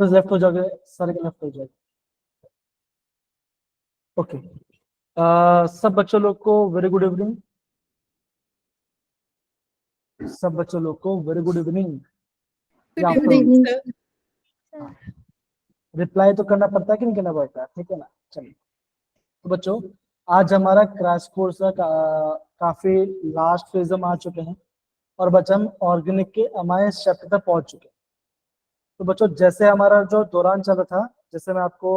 बस लेफ्ट हो जाओगे, सारे के लेफ्ट हो जाएगा। ओके, सब बच्चों लोग को वेरी गुड इवनिंग। सब बच्चों लोग को very good evening. Good evening sir. Reply तो करना पड़ता है कि नहीं करना पड़ता है, ठीक है ना। चलिए तो बच्चों, आज हमारा क्रैश कोर्स का काफी लास्ट फेज में आ चुके हैं और बच्चे हम ऑर्गेनिक के अमाइंस चैप्टर तक पहुंच चुके हैं। तो बच्चों, जैसे हमारा जो दौरान चल रहा था, जैसे मैं आपको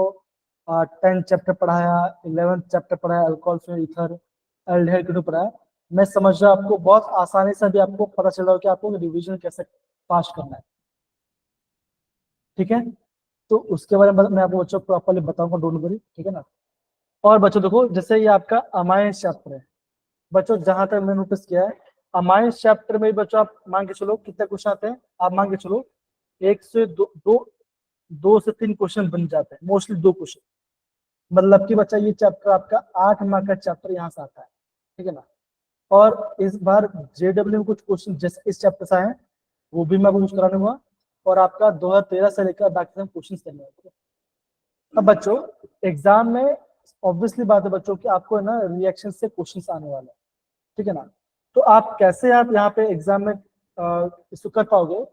10 चैप्टर पढ़ाया, 11 चैप्टर पढ़ाया, अल्कोहल फिर ईथर एल्डिहाइड के पढ़ाया, मैं समझ रहा हूं आपको बहुत आसानी से भी आपको पता चल रहा हो कि आपको रिवीजन कैसे पास करना है, ठीक है। तो उसके बारे में मैं आपको बच्चों प्रॉपरली बताऊंगा, डोंट वरी, ठीक है ना। और बच्चों देखो, जैसे ये आपका अमाइंस चैप्टर है बच्चों, जहां तक मैंने नोटिस किया है, अमाइंस चैप्टर में बच्चों आप मान के चलो कितने क्वेश्चन आते हैं, आप मान के चलो 1 से 2 से 3 क्वेश्चन बन जाते हैं, मोस्टली 2 क्वेश्चन। मतलब कि बच्चा ये चैप्टर आपका 8 मार्क का चैप्टर यहाँ से आता है, ठीक है ना। और इस बार जेडब्ल्यू में कुछ क्वेश्चन जैसे इस चैप्टर से आए हैं, वो भी मैं आपको कुछ कराने हुआ, और आपका 2013 से लेकर बाकी सब क्वेश्चन करने हैं। अब बच्चों, एग्जाम में ऑब्वियसली बात है बच्चों कि आपको है ना रिएक्शन से क्वेश्चंस आने वाले हैं, ठीक है ना। तो आप कैसे आप यहाँ पे एग्जाम में इसको कर पाओगे,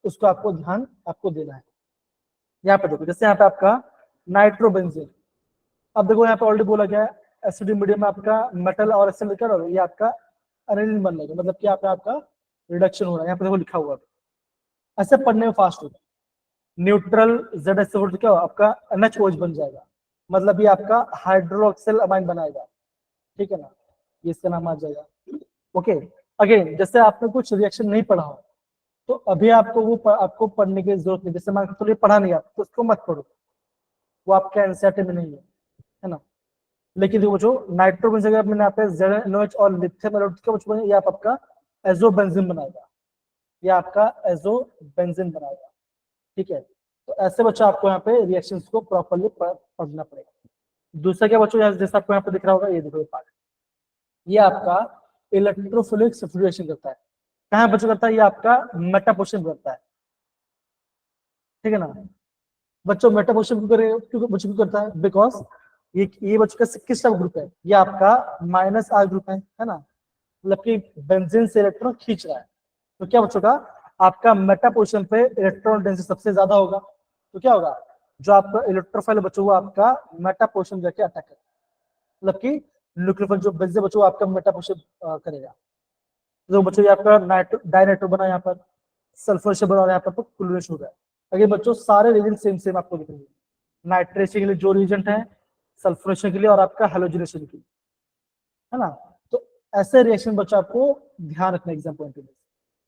उसको आपको ध्यान आपको देना है। यहाँ पे देखो, जैसे यहाँ पे आपका नाइट्रोबेंजीन, अब देखो यहाँ पे ऑलरेडी बोला गया है एसिडिक मीडियम में आपका मेटल और एसिड लेकर, और ये आपका एनिलीन बन जाएगा, मतलब कि यहाँ पे आपका रिडक्शन हो रहा है, यहाँ पे देखो लिखा हुआ है। ऐसे पढ़ने में फास्ट होगा। न्यूट्रल जेड एस से क्या आपका NH OH बन जाएगा, मतलब ये आपका हाइड्रोक्सिल अमाइन बनाएगा, ठीक है ना, ये इसका नाम आ जाएगा। ओके, अगेन जैसे आपने कुछ रिएक्शन नहीं पढ़ा हो, तो अभी आपको वो आपको पढ़ने की जरूरत नहीं, जैसे मान तो ये पढ़ा नहीं आप तो उसको मत पढ़ो, वो आपके एनसीईआरटी में नहीं है ना। लेकिन देखो जो नाइट्रोबेंजीन जगह मैंने यहाँ पे ZNOH और लिथियम आयोडाइड ये आपका एजोबेंजीन बनाएगा, ये आपका एजोबेंजीन बनाएगा, ठीक है। तो ऐसे बच्चों आपको यहाँ पे रिएक्शंस को प्रॉपर्ली पढ़ना पड़ेगा। दूसरा क्या बच्चों, जैसे आपको यहाँ पे दिख रहा होगा, ये देखो ये पार्ट, ये आपका इलेक्ट्रोफिलिक सब्स्टिट्यूशन करता है। कहाँ बच्चों करता है, ये आपका मेटापोशन करता है, ठीक है ना। बच्चों मेटापोशन क्यों बच्चों क्यों करता है, बिकॉज ये बच्चों का किस टाइप ग्रुप है, ये आपका -R ग्रुप है ना, मतलब कि बेंजीन से इलेक्ट्रॉन खींच रहा है। तो क्या बच्चों का आपका मेटापोशन पे इलेक्ट्रॉन डेंसिटी सबसे ज्यादा होगा, तो क्या होगा, जो आपका इलेक्ट्रोफाइल बच्चों वो आपका मेटापोशन जाके अटैक करेगा, मतलब कि न्यूक्लियोफाइल जो बेंजीन बच्चों आपका मेटापोशन करेगा। तो बच्चों ये आपका डाइनाइट्रो बना, यहाँ पर सल्फर से बना, यहाँ पर क्लोरीनेशन हो रहा है। अगर बच्चों सारे रीजन सेम सेम आपको दिखेंगे, नाइट्रेशन के लिए जो रीजन है, सल्फोनेशन के लिए और आपका हेलोजिनेशन के लिए, है ना। तो ऐसे रिएक्शन बच्चों आपको ध्यान रखना एग्जाम पॉइंट ऑफ व्यू।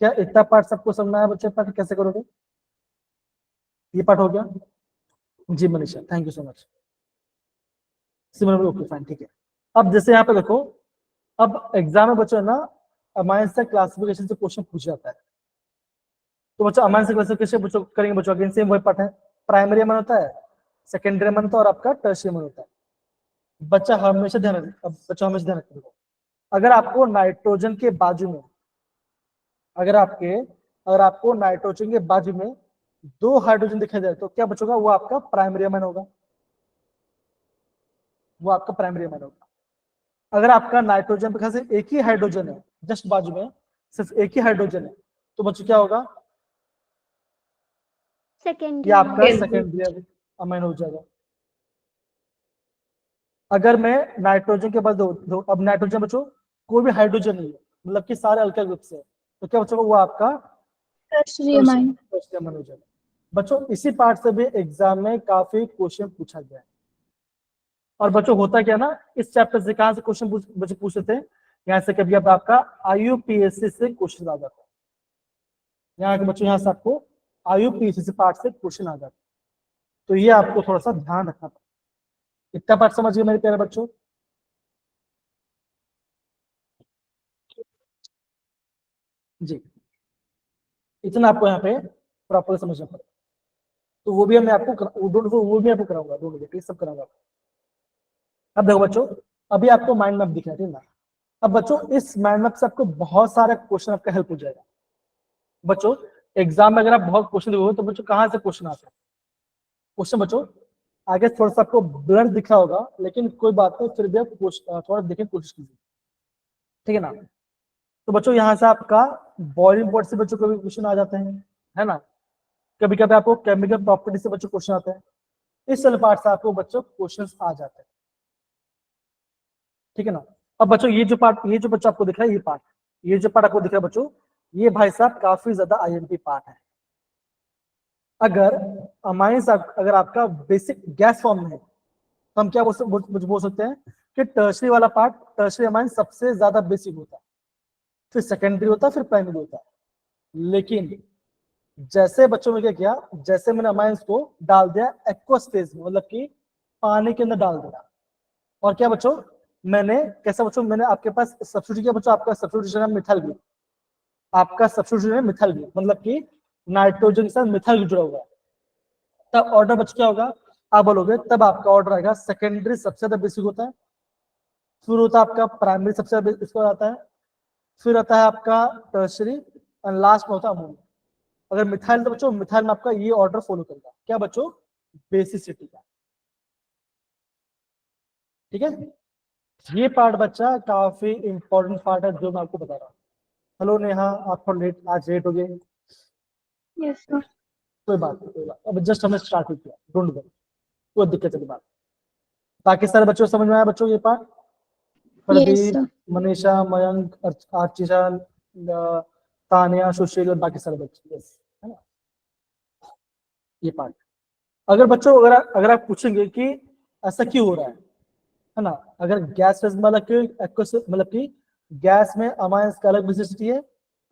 क्या इतना पार्ट सबको समझना है बच्चे, पार्ट कैसे करोगे, ये पार्ट हो गया जी Manisha, thank you so much. Similar okay fine, ठीक है। अब जैसे यहाँ पे देखो, अब एग्जाम में बच्चों है ना अमाइन से क्लासिफिकेशन से क्वेश्चन पूछ जाता है। तो बच्चों अमाइन से क्लासिफिकेशन बच्चों करेंगे बच्चों, अगेन सेम वही पार्ट है, प्राइमरी अमाइन होता है, सेकेंडरी अमाइन होता है और आपका टर्शियरी अमाइन होता है। बच्चा हमेशा ध्यान रखें, अब बच्चा हमेशा ध्यान रखें, अगर आपको नाइट्रोजन के बाजू में, अगर आपको नाइट्रोजन के बाजू में 2 हाइड्रोजन दिखाई दे तो क्या बचोगा, वो आपका प्राइमरी अमाइन होगा, वो आपका प्राइमरी अमाइन होगा। अगर आपका नाइट्रोजन पे सिर्फ एक ही हाइड्रोजन है, जस्ट बाजू में सिर्फ एक ही हाइड्रोजन है, तो बच्चों क्या होगा, ये आपका सेकेंडरी अमाइन हो जाएगा। अगर मैं नाइट्रोजन के बाद दो अब नाइट्रोजन बच्चों कोई भी हाइड्रोजन नहीं है, मतलब कि सारे अल्काइल ग्रुप से, तो क्या बच्चों वो आपका टर्शियरी अमाइन हो जाएगा। बच्चों इसी पार्ट से भी एग्जाम में काफी क्वेश्चन पूछा गया है। और बच्चों होता क्या ना, इस चैप्टर से कहां से क्वेश्चन बच्चे पूछते थे, यहाँ से कभी अब आपका IUPAC से क्वेश्चन आ जाता है, यहाँ के बच्चों यहाँ से आपको IUPAC से पार्ट से क्वेश्चन आ जाता है। तो ये आपको थोड़ा सा ध्यान रखना पड़ेगा। इतना पार्ट समझ गए मेरे प्यारे बच्चों, जी इतना आपको यहाँ पे प्रॉपर समझना पड़ेगा। तो वो भी मैं आपको वो भी आपको कराऊंगा, दोनों सब कराऊंगा। अब देखो बच्चों, अभी आपको माइंड मैप दिख रहा है, ठीक ना। अब बच्चों इस माइंड मैप से आपको बहुत सारे क्वेश्चन आपका हेल्प हो जाएगा। बच्चों एग्जाम में अगर आप बहुत क्वेश्चन देखोगे तो बच्चों कहाँ से क्वेश्चन आते हैं, क्वेश्चन बच्चों आगे थोड़ा सा आपको ब्लर दिखा होगा, लेकिन कोई बात नहीं, फिर भी आप थोड़ा देखने की कोशिश कीजिए, ठीक है ना। तो बच्चों यहाँ से आपका बॉइलिंग पॉइंट से बच्चों कभी क्वेश्चन आ जाते हैं, है ना। कभी कभी आपको केमिकल प्रॉपर्टी से बच्चों क्वेश्चन आते हैं, इस वाले पार्ट से आपको बच्चों क्वेश्चन आ जाते हैं, ठीक है ना। अब बच्चों ये जो पार्ट, ये जो बच्चों आपको दिख रहा है, ये पार्ट, ये जो पार्ट आपको दिख रहा है बच्चों, ये भाई साहब काफी ज्यादा आईएमपी पार्ट है। अगर अमाइंस अगर आपका बेसिक गैस फॉर्म में है, तो हम क्या बोल सकते हैं कि टर्शरी वाला पार्ट, टर्शरी अमाइन सबसे ज्यादा बेसिक होता है, फिर सेकेंडरी होता है, फिर प्राइमरी होता है। लेकिन जैसे बच्चों में क्या किया, जैसे मैंने अमाइंस को डाल दिया एक्वस फेज में, मतलब कि पानी के अंदर डाल दिया, और क्या बच्चों मैंने कैसा बच्चों, मैंने आपके पास सब्स्टिट्यूट किया बच्चों, आपका सब्स्टिट्यूशन है मिथाइल ग्रुप, आपका सब्स्टिट्यूशन है मिथाइल ग्रुप, मतलब कि नाइट्रोजन के साथ मिथाइल ग्रुप जुड़ा हुआ है। तब ऑर्डर बच क्या होगा, आप बोलोगे, तब आपका ऑर्डर आएगा सेकेंडरी सबसे ज्यादा बेसिक होता है, फिर होता है आपका प्राइमरी सबसे ज्यादा इसको आता है, फिर आता है आपका टर्शरी, और लास्ट में होता है अमोनिया। अगर मिथाइल, तो बच्चों मिथाइल में आपका ये ऑर्डर फॉलो करेगा, क्या बच्चों, बेसिसिटी का, ठीक है। ये पार्ट बच्चा काफी इंपॉर्टेंट पार्ट है जो मैं आपको बता रहा हूँ। हेलो नेहा, आप थोड़ा लेट, आज लेट हो गए, Yes, sir. कोई बात नहीं, कोई बात, अब जस्ट हमने स्टार्ट ही किया, डोंट वरी, कोई दिक्कत की बात। बाकी सारे बच्चों को समझ में आया बच्चों ये part, Yes, Pradeep, sir. Manisha, Mayank, Archisha, Tania, Sushil और बाकी सारे बच्चे, यस, है ना। ये पार्ट, अगर बच्चों अगर आप पूछेंगे कि ऐसा क्यों हो रहा है ना, अगर गैस फेज में अलग मतलब कि गैस में अमाइंस का अलग विशिष्टि है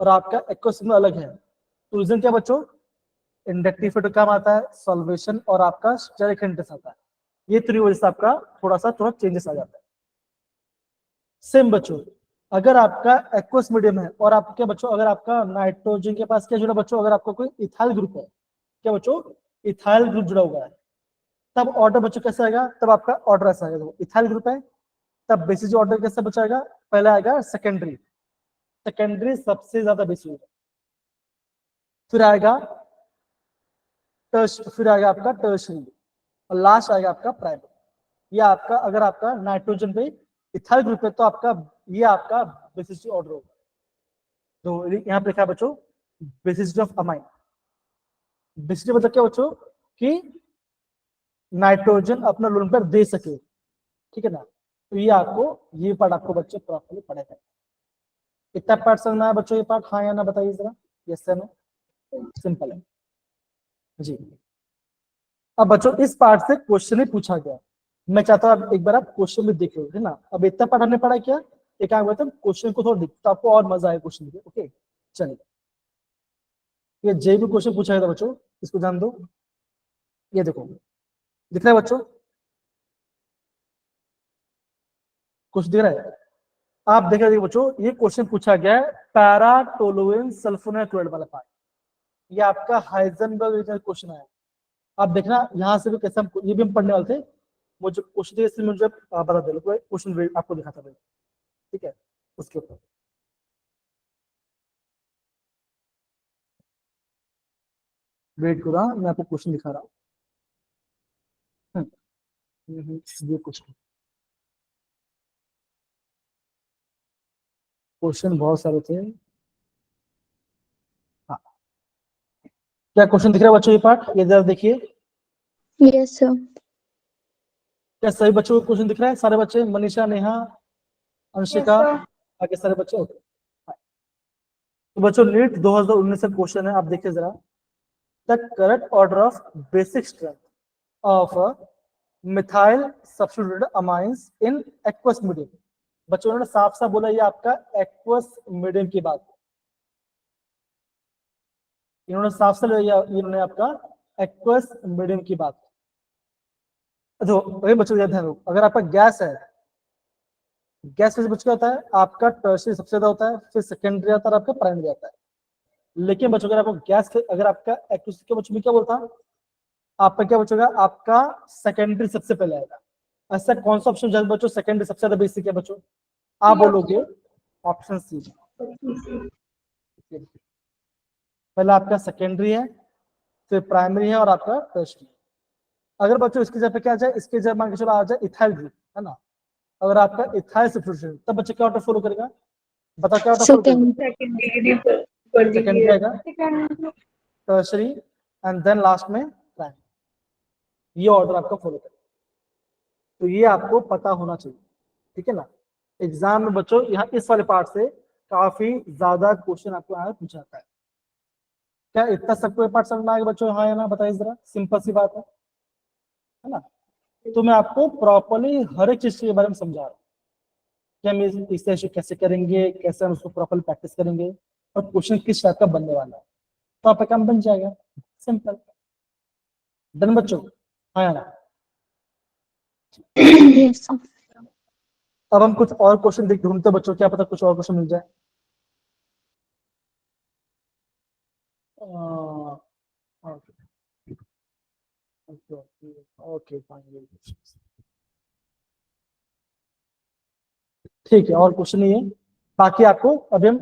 और आपका एक्वस में अलग है, तो रीजन क्या बच्चों, इंडक्टिव इफेक्ट काम आता है, सॉल्वेशन और आपका स्टेरिक इंटरेस्ट आता है, ये तीन वजह से आपका थोड़ा चेंजेस आ जाता है। सेम बच्चों अगर आपका एक्वस मीडियम है और आप क्या बच्चों, अगर आपका नाइट्रोजन के पास क्या जुड़ा बच्चों, अगर आपका कोई इथाइल ग्रुप है, क्या बच्चों, इथाइल ग्रुप जुड़ा हुआ है, तब ऑर्डर बच्चों कैसा आएगा, तब आपका ऑर्डर ऐसा आएगा, इथाइल ग्रुप है, तब बेसिस ऑर्डर कैसे बचाएगा, पहले आएगा सेकेंडरी, सेकेंडरी सबसे ज्यादा बेसिक होगा, फिर आएगा फिर आएगा आपका टर्शरी, और लास्ट आएगा आपका प्राइमरी। ये आपका, अगर आपका नाइट्रोजन पे इथाइल ग्रुप है तो आपका ये आपका बेसिसिटी ऑर्डर होगा। तो यहाँ पे लिखा है बच्चों बेसिसिटी ऑफ अमाइन, बेसिसिटी मतलब क्या बच्चों, कि नाइट्रोजन अपना लोन पर दे सके, ठीक है ना। तो ये आपको, ये पार्ट आपको बच्चे प्रॉपरली पढ़ेगा। इतना पार्ट समझ में आया बच्चों, ये पार्ट, हाँ या ना बताइए जरा, यस या नो, सिंपल है जी। अब बच्चों इस पार्ट से क्वेश्चन ही पूछा गया, मैं चाहता हूँ एक बार आप क्वेश्चन भी देख लो, है ना। अब इतना पार्ट हमने पढ़ा क्या, एक काम करते हैं क्वेश्चन को थोड़ा दिख, तो आपको और मजा आए क्वेश्चन देखे, ओके चलिए। ये जे भी क्वेश्चन पूछा गया था बच्चों, इसको जान दो, ये देखो दिख रहा है बच्चों, कुछ दिख रहा है, आप देख रहे बच्चों, ये क्वेश्चन पूछा गया है पैरा टोलुएन सल्फोनेट क्लोराइड वाला पार्ट, ये आपका हाइजेनबर्ग क्वेश्चन है। आप देखना यहाँ से भी कैसे हम, ये भी हम पढ़ने वाले थे, मुझे क्वेश्चन थे इसलिए मुझे बता दे, क्वेश्चन आपको दिखाता था, ठीक है, उसके ऊपर वेट करो, मैं आपको क्वेश्चन दिखा रहा हूँ। ये क्वेश्चन, क्वेश्चन बहुत सारे थे, हाँ, क्या क्वेश्चन दिख रहा है बच्चों, ये पार्ट ये जरा देखिए, Yes, sir. क्या सभी बच्चों को क्वेश्चन दिख रहा है, सारे बच्चे, मनीषा, नेहा, Yes, अंशिका, sir. आगे सारे बच्चे, ओके। तो बच्चों नीट 2019 का क्वेश्चन है, आप देखिए जरा, the correct order of basic strength of methyl substituted amines in aqueous medium. बच्चों उन्होंने साफ साफ बोला ये आपका एक्वस मीडियम की बात, इन्होंने साफ साफ इन्होंने आपका एक्वस मीडियम की बात। तो वही बच्चों ध्यान दो, अगर आपका गैस है, गैस में बच्चों क्या होता है, आपका टर्शरी सबसे ज्यादा होता है, फिर सेकेंडरी आता है, आपका प्राइमरी आता है। लेकिन बच्चों अगर आपको गैस, अगर आपका एक्वस के बच्चों में क्या बोलता है, आपका क्या बचेगा, आपका सेकेंडरी सबसे पहले आएगा। ऐसा कौन सा ऑप्शन जब बच्चों सेकेंडरी सबसे ज्यादा बेसिक है बच्चों, आप बोलोगे ऑप्शन सी, पहला आपका सेकेंडरी है, फिर प्राइमरी है और आपका टर्शरी। अगर बच्चों इसकी जगह पे क्या आ जाए, इसके जगह मान के चलो आ जाए इथाइल ग्रुप, है ना, अगर आपका इथाइल सब्स्टिट्यूशन, तब बच्चे क्या ऑर्डर फॉलो करेगा, बता क्या ऑर्डर फॉलो करेगा, सेकंड सेकेंडरी आएगा, टर्शरी, एंड देन लास्ट में प्राइमरी, ये ऑर्डर आपका फॉलो करेगा। तो ये आपको पता होना चाहिए, ठीक है ना। एग्जाम में बच्चों यहाँ इस वाले पार्ट से काफी ज्यादा क्वेश्चन आपको यहाँ पूछा जाता है। क्या इतना सबको ये पार्ट समझ में आएगा बच्चों, हाँ या ना बताइए जरा, सिंपल सी बात है ना। तो मैं आपको प्रॉपरली हर एक चीज के बारे में समझा रहा हूँ कि हम इसे कैसे करेंगे, कैसे हम उसको प्रॉपरली प्रैक्टिस करेंगे, और क्वेश्चन किस टाइप का बनने वाला है, तो आपका काम बन जाएगा, सिंपल। डन बच्चों, हाँ या ना। Yes sir. अब हम कुछ और क्वेश्चन देख ढूंढते हैं बच्चों, क्या पता कुछ और क्वेश्चन मिल जाए। ओके फाइन, ठीक है, और क्वेश्चन नहीं है। बाकी आपको अभी हम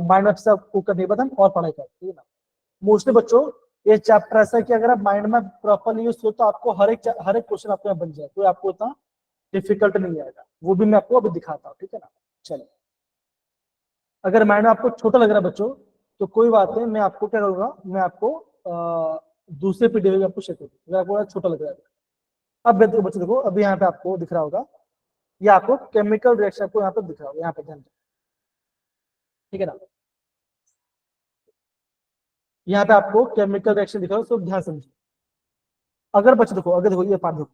माइंड मैप से आपको करने के बाद हम और पढ़ाई करें, ठीक है ना। मोस्टली बच्चों ये चैप्टर ऐसा है कि अगर आप माइंड मैप प्रॉपरली यूज हो तो आपको हर एक क्वेश्चन आपको यहाँ बन जाए, कोई आपको इतना डिफिकल्ट नहीं आएगा, वो भी मैं आपको अभी दिखाता हूँ, ठीक है ना। चलिए, अगर माइंड मैप आपको छोटा लग रहा है बच्चों, तो कोई बात नहीं, मैं आपको क्या करूंगा, मैं आपको दूसरे पीडीएफ में आपको शेयर करूंगा, अगर आपको छोटा लग रहा है। अब देखो बच्चों, देखो अभी यहाँ पे आपको दिख रहा होगा, ये आपको केमिकल रिएक्शन आपको यहाँ पे दिख रहा होगा, यहाँ पे ध्यान दो, ठीक है ना। यहाँ पे आपको केमिकल रिएक्शन दिख रहा है, तो ध्यान समझिए। अगर बच्चों देखो, अगर देखो ये पार्ट देखो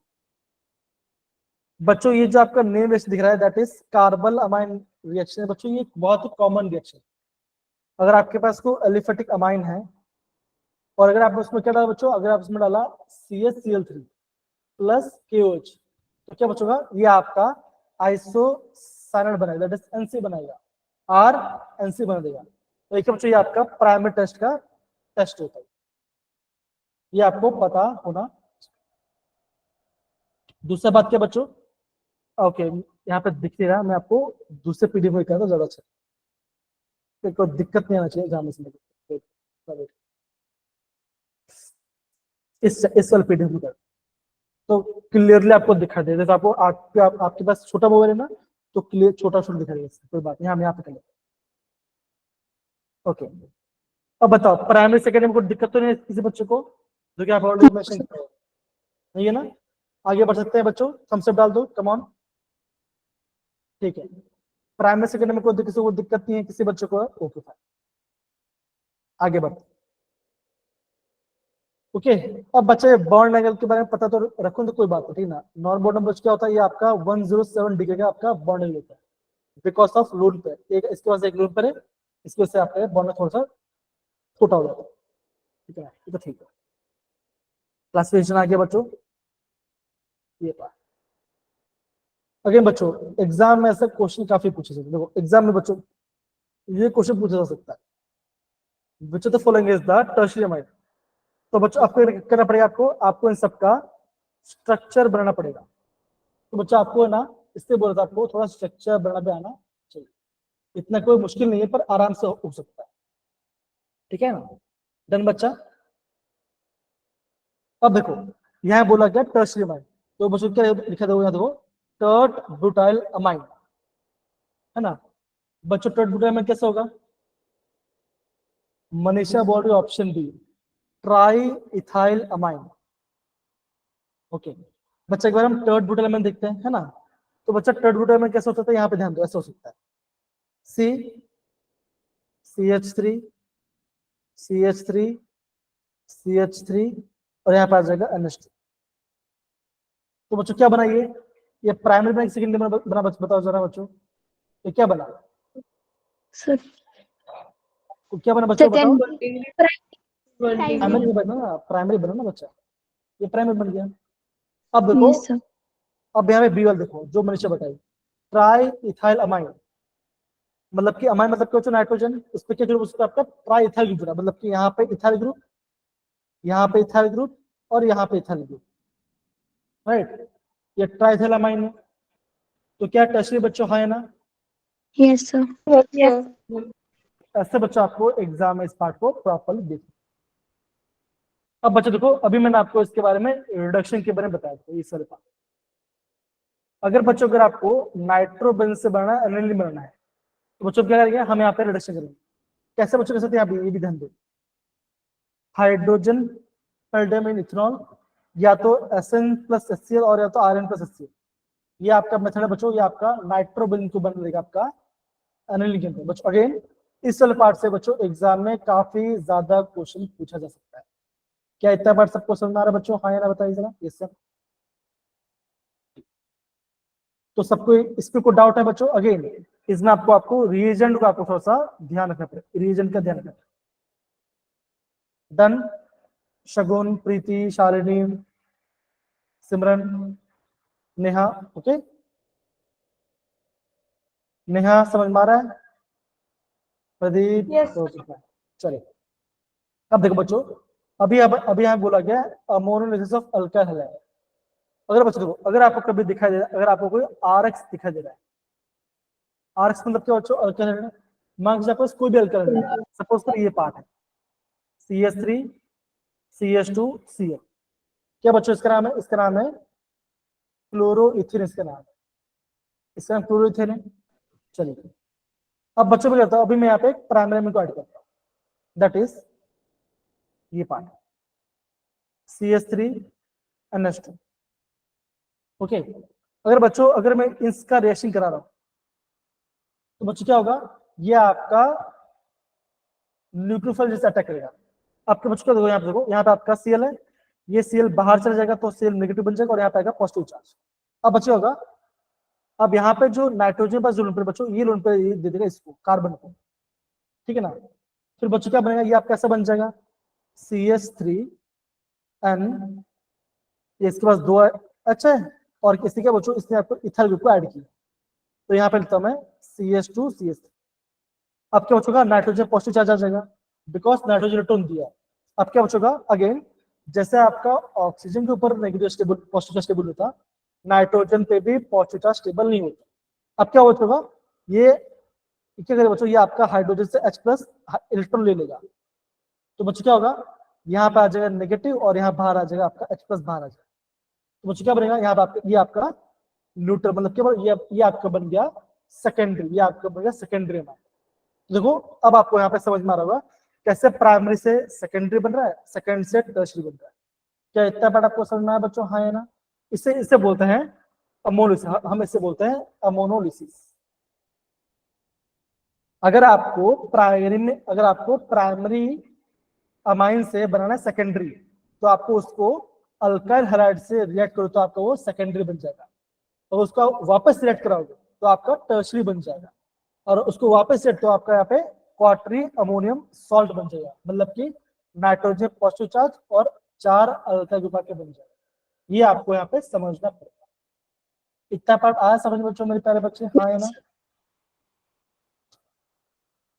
बच्चों, ये जो आपका नेम रिएक्शन दिख रहा है that is carpal amine reaction. बच्चों ये बहुत ही कॉमन रिएक्शन, अगर आपके पास कोई एलिफेटिक अमाइन है, और अगर आप उसमें क्या डाला बच्चों, अगर आप उसमें डाला CH Cl3 प्लस KOH, तो क्या बचेगा, ये आपका आइसोसाइनाइड बनाएगा, दैट इज NC बनाएगा, R NC बना देगा। तो क्या बच्चों, ये आपका प्राइमरी टेस्ट का टेस्ट होता है, ये आपको पता होना। दूसरा बात क्या बच्चों, ओके यहाँ पे दिख नहीं रहा, मैं आपको दूसरे पीडीएफ में कहता हूँ, ज्यादा अच्छा, कोई दिक्कत नहीं आना चाहिए एग्जाम में। इस वाले पीडीएफ में कर, तो क्लियरली आपको दिखा दे, जैसे आपको आपके पास छोटा मोबाइल है ना, तो क्लियर छोटा छोटा दिखा देगा, कोई बात नहीं, हम यहाँ पे कर लेते। ओके, अब बताओ प्राइमरी सेकेंडरी में कोई दिक्कत तो नहीं है किसी बच्चे को, जो कि आप ऑलरेडी मेंशन कर रहे हो, नहीं है ना। आगे बढ़ सकते हैं बच्चों, थम्स अप डाल दो, कम ऑन, ठीक है। प्राइमरी सेकेंडरी में कोई किसी को दिक्कत नहीं है किसी बच्चे को, ओके फाइन, आगे बढ़ते। ओके, अब बच्चे बॉन्ड एंगल के बारे में पता तो रखो, तो कोई बात नहीं, ठीक ना। नॉन बॉन्ड नंबर क्या होता है, ये आपका 107 डिग्री का आपका बॉन्ड एंगल होता है, बिकॉज ऑफ लून पे, एक इसके पास एक लून पर है, इसकी वजह से आपका बॉन्ड थोड़ा सा छोटा हो जाता है, ठीक है, ये तो ठीक है। क्लासिफिकेशन आ गया बच्चों, ये पार्ट। अगेन बच्चों, एग्जाम में ऐसे क्वेश्चन काफी पूछे जाते हैं, देखो एग्जाम में बच्चों ये क्वेश्चन पूछा जा सकता है, which of the following is the tertiary amine. तो बच्चों आपको करना पड़ेगा, आपको इन सबका स्ट्रक्चर बनाना पड़ेगा। तो बच्चों आपको ना, इससे बोला था आपको थोड़ा स्ट्रक्चर बनाना भी आना चाहिए, इतना कोई मुश्किल नहीं है, पर आराम से हो सकता है, ठीक है ना। डन बच्चा। अब देखो यहाँ बोला गया टर्शियरी अमाइन, तो बच्चों क्या लिखा था यहाँ देखो, टर्ट ब्यूटाइल अमाइन, है ना। बच्चों टर्ट ब्यूटाइल अमाइन कैसे होगा, मनीषा बोल रही option B, triethylamine. Okay बच्चा, एक बार हम टर्ट ब्यूटाइल अमाइन देखते हैं, है ना। तो बच्चा टर्ट ब्यूटाइल अमाइन कैसे होता है, यहाँ पे ध्यान दो, ऐसा हो सकता है C CH3 CH3 CH3, और यहाँ पे आ जाएगा NH2। तो बच्चों क्या बना ये प्राइमरी बना, सेकेंडरी बना, बताओ जरा बच्चों, ये क्या बना, सर क्या बना बच्चों बताओ। सेकंड प्राइमरी बना ना, प्राइमरी बना ना बच्चा, ये प्राइमरी बन गया। अब देखो, यस सर। अब यहाँ पे बी वाल देखो, जो मनीषा बताई, ट्राई इथाइल अमाइन, मतलब कि अमाइन मतलब क्या, नाइट्रोजन, उस पर क्या ग्रुप, उसका आपका ट्राई इथाइल ग्रुप जुड़ा, मतलब कि यहाँ पे इथाइल ग्रुप, यहाँ पे इथाइल ग्रुप, और यहाँ पे इथाइल ग्रुप, राइट, ये ट्राई इथाइल अमाइन है। तो क्या टर्शियरी बच्चों है ना, यस सर। ऐसे बच्चों आपको एग्जाम में इस पार्ट को प्रॉपरली देखना, अब बच्चों देखो, अभी मैंने आपको इसके बारे में रिडक्शन के बारे में बताया था, ये सारे पार्ट। अगर आपको नाइट्रोबेंज से बनाना है, एनिलीन बनाना है, तो बच्चों क्या करेंगे, हम यहाँ पे रिडक्शन करेंगे। कैसे बच्चों के साथ, यहाँ ये भी ध्यान दो, हाइड्रोजन पेल्डेमिन इथेनॉल, या तो SN प्लस HCl और या तो RN प्लस HCl, ये आपका मेथड है बच्चों, ये आपका नाइट्रोबेंज को बन देगा आपका एनिलीन के अंदर। बच्चों अगेन इस वाले पार्ट से बच्चों एग्जाम में काफी ज्यादा क्वेश्चन पूछा जा सकता है। क्या इतना पार्ट सबको समझ में आ रहा है बच्चों? हाँ या ना बताइए जरा। Yes sir. तो सबको इस पे कोई डाउट है बच्चों? अगेन इसमें आपको रिएजेंट का आपको थोड़ा सा ध्यान रखना पड़ेगा, रिएजेंट का ध्यान रखना। डन। शगुन, प्रीति, शालिनी, सिमरन, नेहा, ओके। नेहा समझ में आ रहा है? प्रदीप, Yes. ओके चलिए। अब देखो बच्चों, अभी यहाँ बोला गया अमोनोलिसिस ऑफ अल्काइल हैलाइड। अगर बच्चों देखो, अगर आपको कभी दिखाई दे रहा है, अगर आपको कोई RX दिखाई दे रहा है, RX मतलब क्या बच्चों? Alkyl halide. मान लीजिए आपको कोई भी अल्काइल हैलाइड, सपोज कर ये पार्ट है CH3 CH2 Cl, क्या बच्चों इसका नाम है? इसका नाम है क्लोरोइथेन, इसका नाम है, इसका नाम क्लोरोइथेन है। चलिए अब बच्चों को करता हूँ, अभी मैं यहाँ पे प्राइमरी एलिमेंट को ऐड करता हूँ, दैट इज ये पार्ट CH3NH2, ओके। अगर मैं इसका रिएक्शन करा रहा हूँ, तो बच्चों क्या होगा, ये आपका न्यूक्लियोफाइल जैसे अटैक करेगा। आपके बच्चों को देखो, यहाँ पे आपका Cl है, ये Cl बाहर चला जाएगा तो Cl नेगेटिव बन जाएगा और यहाँ पे आएगा पॉजिटिव चार्ज। अब बच्चे होगा, अब यहाँ पे जो नाइट्रोजन पर जो लोन बच्चों, ये लोन पे दे देगा इसको, कार्बन को, ठीक है ना। फिर बच्चों क्या बनेगा, ये आपका कैसा बन जाएगा CH3N, ये इसके पास 2 अच्छा है, और किसी क्या बच्चों, इसने आपको इथाइल ग्रुप को ऐड किया, तो यहाँ पे लिखता हूं मैं CH2CH3। अब क्या बचेगा, नाइट्रोजन पॉजिटिव चार्ज आ जाएगा, बिकॉज नाइट्रोजन इलेक्ट्रॉन दिया। अब क्या बचेगा, अगेन जैसे आपका ऑक्सीजन के ऊपर नेगेटिव स्टेबल पॉजिटिव स्टेबल होता, नाइट्रोजन पे भी पॉजिटिव चार्ज स्टेबल नहीं होता। अब क्या बचेगा, ये क्या करेगा बच्चों, ये आपका हाइड्रोजन से H प्लस इलेक्ट्रॉन ले लेगा, तो बच्चों क्या होगा, यहाँ पे आ जाएगा नेगेटिव और यहाँ बाहर आ जाएगा आपका H प्लस बाहर आ जाएगा, तो बच्चों क्या बनेगा, यहाँ पे आपका ये आपका न्यूट्रल, मतलब क्या, ये आपका बन गया सेकेंडरी, ये आपका बन गया सेकेंडरी में। देखो अब आपको यहाँ पे समझ में आ रहा होगा कैसे प्राइमरी से सेकेंडरी बन रहा है, सेकेंड से टर्शियरी बन रहा है। क्या इतना बड़ा आपको समझ में आया बच्चों? हाँ या ना? इसे बोलते हैं अमोनोलिसिस, हम इसे बोलते हैं अमोनोलिसिस। अगर आपको प्राइमरी अमाइन से बनाना है सेकेंडरी, तो आपको उसको अल्काइल हैलाइड से रिएक्ट करो तो आपका वो सेकेंडरी बन जाएगा, और उसको वापस रिएक्ट कराओगे तो आपका टर्शियरी बन जाएगा, और उसको वापस सेट तो आपका यहाँ पे क्वार्टरी अमोनियम सॉल्ट बन जाएगा, मतलब कि नाइट्रोजन पॉजिटिव चार्ज और 4 अल्काइल ग्रुप के बन जाएगा। ये आपको यहाँ पे समझना पड़ेगा। इतना पार्ट आया समझ में बच्चों, मेरे प्यारे बच्चे? हाँ या ना?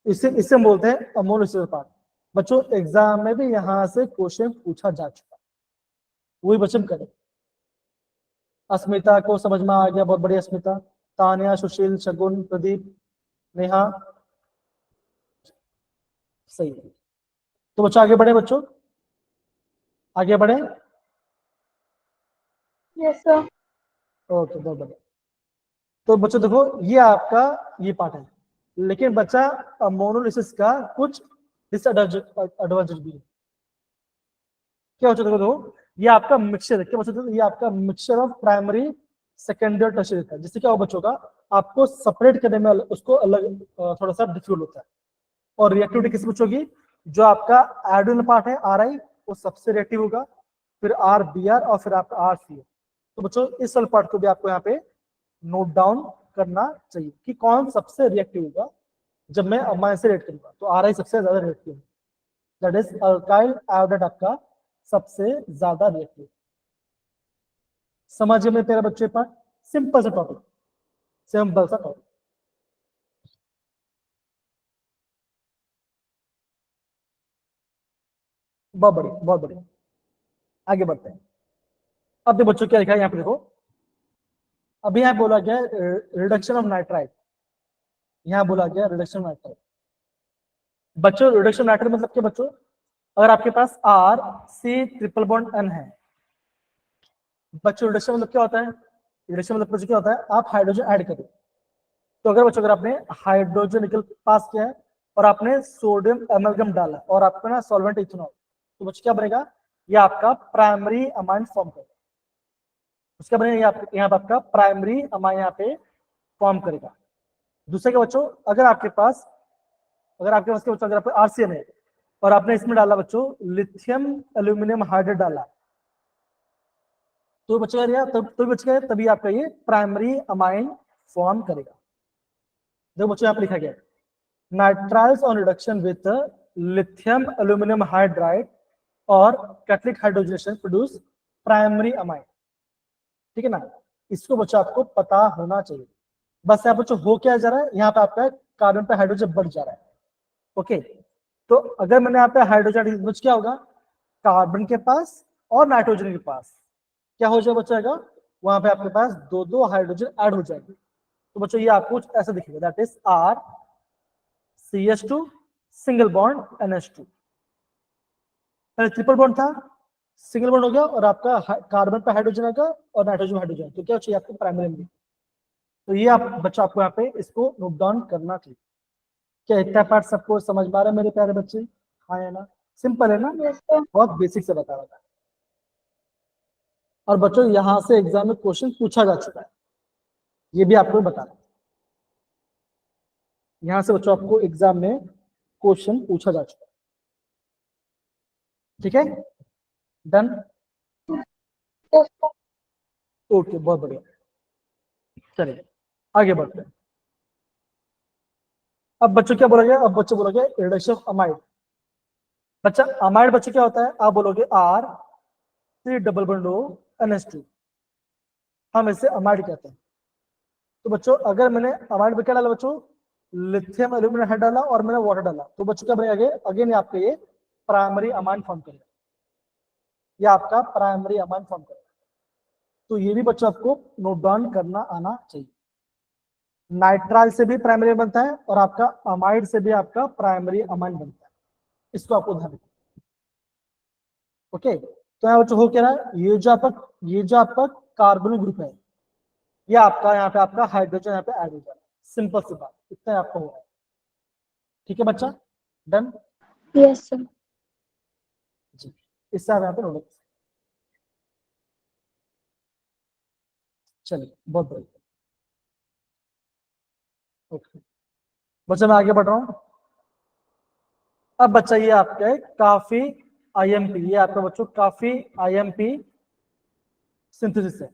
इसे बोलते हैं अमोनोलिसिस पार्ट। बच्चों एग्जाम में भी यहाँ से क्वेश्चन पूछा जा चुका, वही बच्चों करें। अस्मिता को समझ में आ गया, बहुत बढ़िया अस्मिता। तानिया, सुशील, शगुन, प्रदीप, नेहा, सही है। तो बच्चों आगे बढ़े, बच्चों आगे बढ़े। Yes, sir. ओके बहुत बढ़िया। तो बच्चों देखो, ये आपका ये पार्ट है, लेकिन बच्चा मोनोलिसिस का कुछ डिसएडवांटेज भी है। क्या बच्चों देखो, ये आपका मिक्सचर है। क्या बच्चों देखो, ये आपका मिक्सचर ऑफ प्राइमरी सेकेंडरी और टर्शियरी है, जिससे क्या हो बच्चों का, आपको सेपरेट करने में उसको अलग थोड़ा सा डिफिकल्ट होता है। और रिएक्टिविटी किस बच्चों की, जो आपका एडोल पार्ट है RI, वो सबसे रिएक्टिव होगा, फिर RBr और फिर आपका RCl। तो बच्चों इस वाले पार्ट को भी आपको यहाँ पे नोट डाउन करना चाहिए कि कौन सबसे रिएक्टिव होगा। जब मैं अमाइन से रिएक्ट करूंगा तो RI सबसे ज्यादा reactive, that is alkyl iodide आपका सबसे ज्यादा रिएक्टिव। समझिए मेरे प्यारे बच्चे पार्ट, सिंपल सा टॉपिक, सिंपल सा टॉपिक। बहुत बढ़िया, बहुत बढ़िया। आगे बढ़ते हैं। अब देखो बच्चों क्या लिखा है यहाँ पे, देखो अभी यहाँ बोला गया रिडक्शन ऑफ नाइट्राइट, यहाँ बोला गया रिडक्शन ऑफ नाइट्राइट। बच्चों रिडक्शन नाइट्राइट मतलब क्या बच्चों, अगर आपके पास R C triple bond N है, बच्चों रिडक्शन मतलब क्या होता है? रिडक्शन मतलब बच्चों क्या होता है? आप हाइड्रोजन ऐड करें। तो अगर बच्चों अगर आपने हाइड्रोजन निकल पास किया है और आपने सोडियम एमलगम डाला और आपका ना सॉल्वेंट इथेनॉल, तो बच्चों क्या बनेगा? ये आपका प्राइमरी अमाइन फॉर्म करेगा। उसका बनेगा यहाँ पे आपका प्राइमरी अमाइन यहाँ पे फॉर्म करेगा। दूसरे के बच्चों अगर आपके पास बच्चों अगर आपको आरसीएन है और आपने इसमें डाला बच्चों लिथियम एल्यूमिनियम हाइड्रेट डाला, तो बच्चों बच्चों तभी आपका ये प्राइमरी अमाइन फॉर्म करेगा। देखो बच्चों यहाँ पे लिखा गया है nitriles on reduction with lithium aluminium hydride और कैटलिक हाइड्रोजनेशन प्रोड्यूस प्राइमरी अमाइन। ठीक है ना, इसको बच्चों आपको पता होना चाहिए। बस यहाँ बच्चों हो क्या जा रहा है, यहाँ पे आपका कार्बन पे हाइड्रोजन बढ़ जा रहा है। ओके, तो अगर मैंने यहाँ पे हाइड्रोजन बच क्या होगा? कार्बन के पास और नाइट्रोजन के पास क्या हो जाएगा बच्चों? वहां पे आपके पास दो दो हाइड्रोजन ऐड हो जाएंगे। तो बच्चों ये आपको ऐसा दिखेगा, that is R CH2 single bond NH2। पहले ट्रिपल बॉन्ड था, सिंगल बॉन्ड हो गया और आपका कार्बन पे हाइड्रोजन आएगा और नाइट्रोजन हाइड्रोजन, तो क्या चाहिए आपको? Primary amine. तो ये आप बच्चों आपको यहाँ पे इसको नोट डाउन करना चाहिए। क्या इतना पार्ट सबको समझ में आ रहा है मेरे प्यारे बच्चे? हाँ है ना, सिंपल है ना, Yes, sir. बहुत बेसिक से बता रहा था। और बच्चों यहाँ से एग्जाम में क्वेश्चन पूछा जा चुका है, ये भी आपको बता रहा। यहाँ से बच्चों आपको एग्जाम में क्वेश्चन पूछा जा चुका है। ठीक है, डन, Yes, sir. ओके, बहुत बढ़िया। चलिए आगे बढ़ते हैं। अब बच्चों क्या बोलोगे? अब बच्चों बोलोगे रिडक्शन ऑफ अमाइड। बच्चा अमाइड बच्चों क्या होता है? आप बोलोगे R C double bond O NH2, हम इसे अमाइड कहते हैं। तो बच्चों अगर मैंने अमाइड में क्या डाला बच्चों? लिथियम एल्यूमिनियम हाइड डाला और मैंने वाटर डाला, तो बच्चों क्या बनेगा? अगेन आपके ये प्राइमरी अमाइन फॉर्म करेगा, ये आपका प्राइमरी अमाइन फॉर्म करेगा। तो ये भी बच्चों आपको नोट डाउन करना आना चाहिए। नाइट्राइल से भी प्राइमरी बनता है और आपका अमाइड से भी आपका प्राइमरी अमाइन बनता है, इसको आपको ध्यान रखना। ओके, तो यहाँ बच्चों हो क्या रहा है? ये जो आपका कार्बन ग्रुप है, ये आपका यहाँ पे आपका हाइड्रोजन यहाँ पे ऐड हो जाएगा। सिंपल सी बात, इतना आपको हो रहा है। ठीक है बच्चा, डन Yes, sir. जी। इससे आप यहाँ पे नोट, चलिए बहुत बढ़िया। ओके बच्चा मैं आगे बढ़ रहा हूँ। अब बच्चा ये आपका है काफी IMP, ये आपका बच्चों काफी IMP सिंथेसिस है।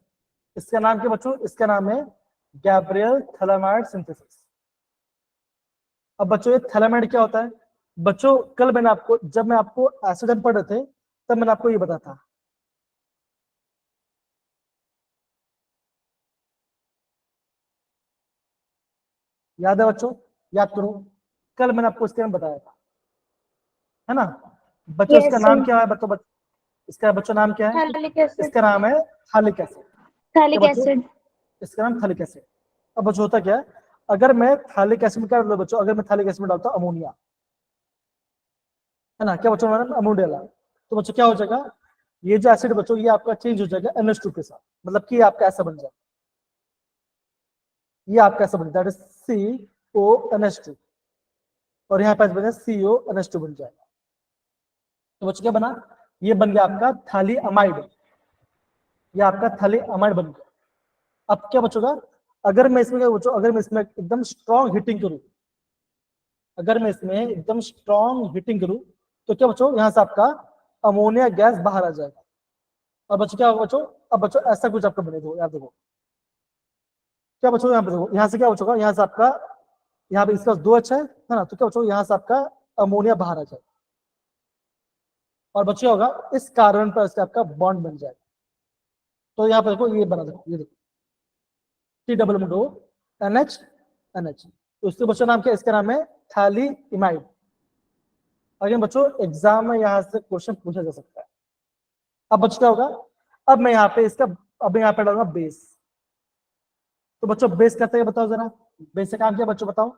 इसका नाम क्या बच्चों? इसका नाम है गैब्रियल थैलामाइड सिंथेसिस। अब बच्चों ये थैलामाइड क्या होता है? बच्चों कल मैंने आपको, जब मैं आपको एसिड पढ़ रहे थे, तब मैंने आपको ये बताया था, याद है बच्चों? याद करो, कल मैंने आपको इसके बारे में बताया था, है ना? बच्चों Yes, इसका sir. नाम क्या है? इसका बच्चों नाम क्या है? Thalic acid. इसका नाम है थालिक एसिड। क्या Thalic बच्चों? acid. इसका नाम थालिक एसिड। अब बच्चों होता क्या है? अगर मैं थालिक एसिड में क्या डालता बच्चों? अगर मैं थालिक एसिड में डालता हूं अमोनिया, है ना, क्या बच्चों मैंने अमोनिया डाला, तो बच्चों क्या हो जाएगा? ये जो एसिड बच्चों ये आपका चेंज हो जाएगा NH2 के साथ, मतलब कि आपका ऐसा बन जाएगा, ये आपका ऐसा बन जाएगा CONH2 और यहाँ पे बन जाएगा CONH2 बन जाएगा। तो बच्चों क्या बना? ये बन गया आपका थाली अमाइड, ये आपका थाली अमाइड बन गया। अब क्या बचोगा? अगर मैं इसमें क्या बच्चों, अगर मैं इसमें एकदम स्ट्रॉन्ग हीटिंग करूं, अगर मैं इसमें एकदम स्ट्रॉन्ग हीटिंग करूं, तो क्या बच्चों? यहाँ से आपका अमोनिया गैस बाहर आ जाएगा। और बच्चों क्या होगा बच्चों? अब बच्चों ऐसा कुछ आपका बने, दो यार देखो क्या बच्चों, यहाँ पे देखो, यहाँ से क्या बचोगा? यहाँ से आपका, यहाँ पे इसका 2H है ना, तो क्या बच्चों? यहाँ से आपका अमोनिया बाहर आ जाएगा और बच्चों क्या होगा? इस कार्बन पर इसका आपका बॉन्ड बन जाएगा। तो यहाँ पे देखो ये बना, देखो ये देखो COO NH। तो उसके बच्चों नाम क्या? इसका नाम है थैलीइमाइड। अगर बच्चों एग्जाम में यहाँ से क्वेश्चन पूछा जा सकता है। अब बच्चों क्या होगा? अब मैं यहाँ पे इसका, अब मैं यहाँ पे डालूंगा बेस। तो बच्चों बेस करते हैं, बताओ जरा बेस का काम क्या बच्चों बताओ?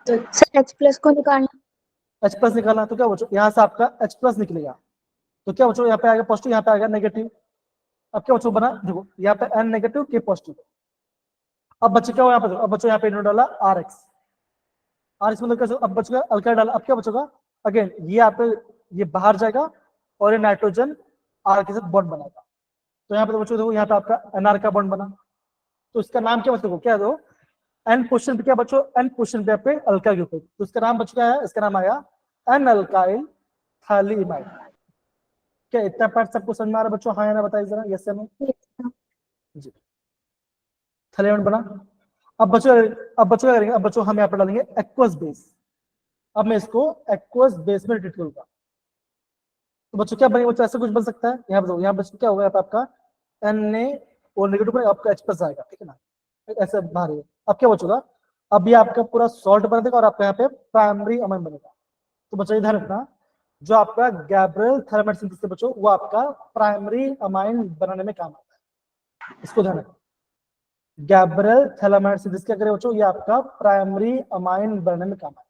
Sir, H plus को निकालना. H प्लस निकालना, तो क्या बच्चों यहाँ से आपका H प्लस निकलेगा, तो क्या बच्चों यहाँ पे आएगा पॉजिटिव, यहाँ पे आएगा नेगेटिव। अब क्या बच्चों बना, देखो यहाँ पे N नेगेटिव K पॉजिटिव। अब बच्चे क्या हो यहाँ पे, अब बच्चों यहाँ पे इन्होंने डाला RX, RX मतलब कैसे, अब बचेगा अल्काइल डाला, अब क्या बचेगा अगेन ये यहाँ पे ये बाहर जाएगा और ये नाइट्रोजन R के साथ बॉन्ड बनाएगा। तो यहाँ पे बच्चों देखो यहाँ पे आपका NR का बॉन्ड बना, तो इसका नाम क्या बच्चों क्या दो, एन पोजिशन पे क्या बच्चों, एन पोजिशन पे आपके अल्काइल ग्रुप है, तो इसका नाम बच्चों क्या है, इसका नाम आया एन अल्काइल थालीइमाइड। क्या इतना पार्ट सबको समझ में आ रहा है बच्चों, हाँ या ना बताइए जरा, यस या नो जी। थालीइमाइड बना। अब बच्चों क्या करेंगे, अब बच्चों हम यहाँ पर डालेंगे एक्वस बेस। अब मैं इसको एक्वस बेस में ट्रीट करूंगा, तो बच्चों क्या बनेगा बच्चों, ऐसा कुछ बन सकता है, यहाँ पर यहाँ बच्चों क्या होगा, यहाँ पे आपका Na और नेगेटिव में आपका H प्लस आएगा, ठीक है ना, ऐसे बाहर है। अब क्या बचेगा, अब ये आपका पूरा सॉल्ट बना देगा और आपका यहाँ पे प्राइमरी अमाइन बनेगा। तो बच्चों ध्यान रखना, जो आपका गैब्रियल थैलामाइड सिंथेसिस बच्चों वो आपका प्राइमरी अमाइन बनाने में काम आता है, इसको ध्यान रखना। गैब्रियल थैलामाइड सिंथेसिस क्या करे बच्चों, ये आपका प्राइमरी अमाइन बनाने में काम आता है।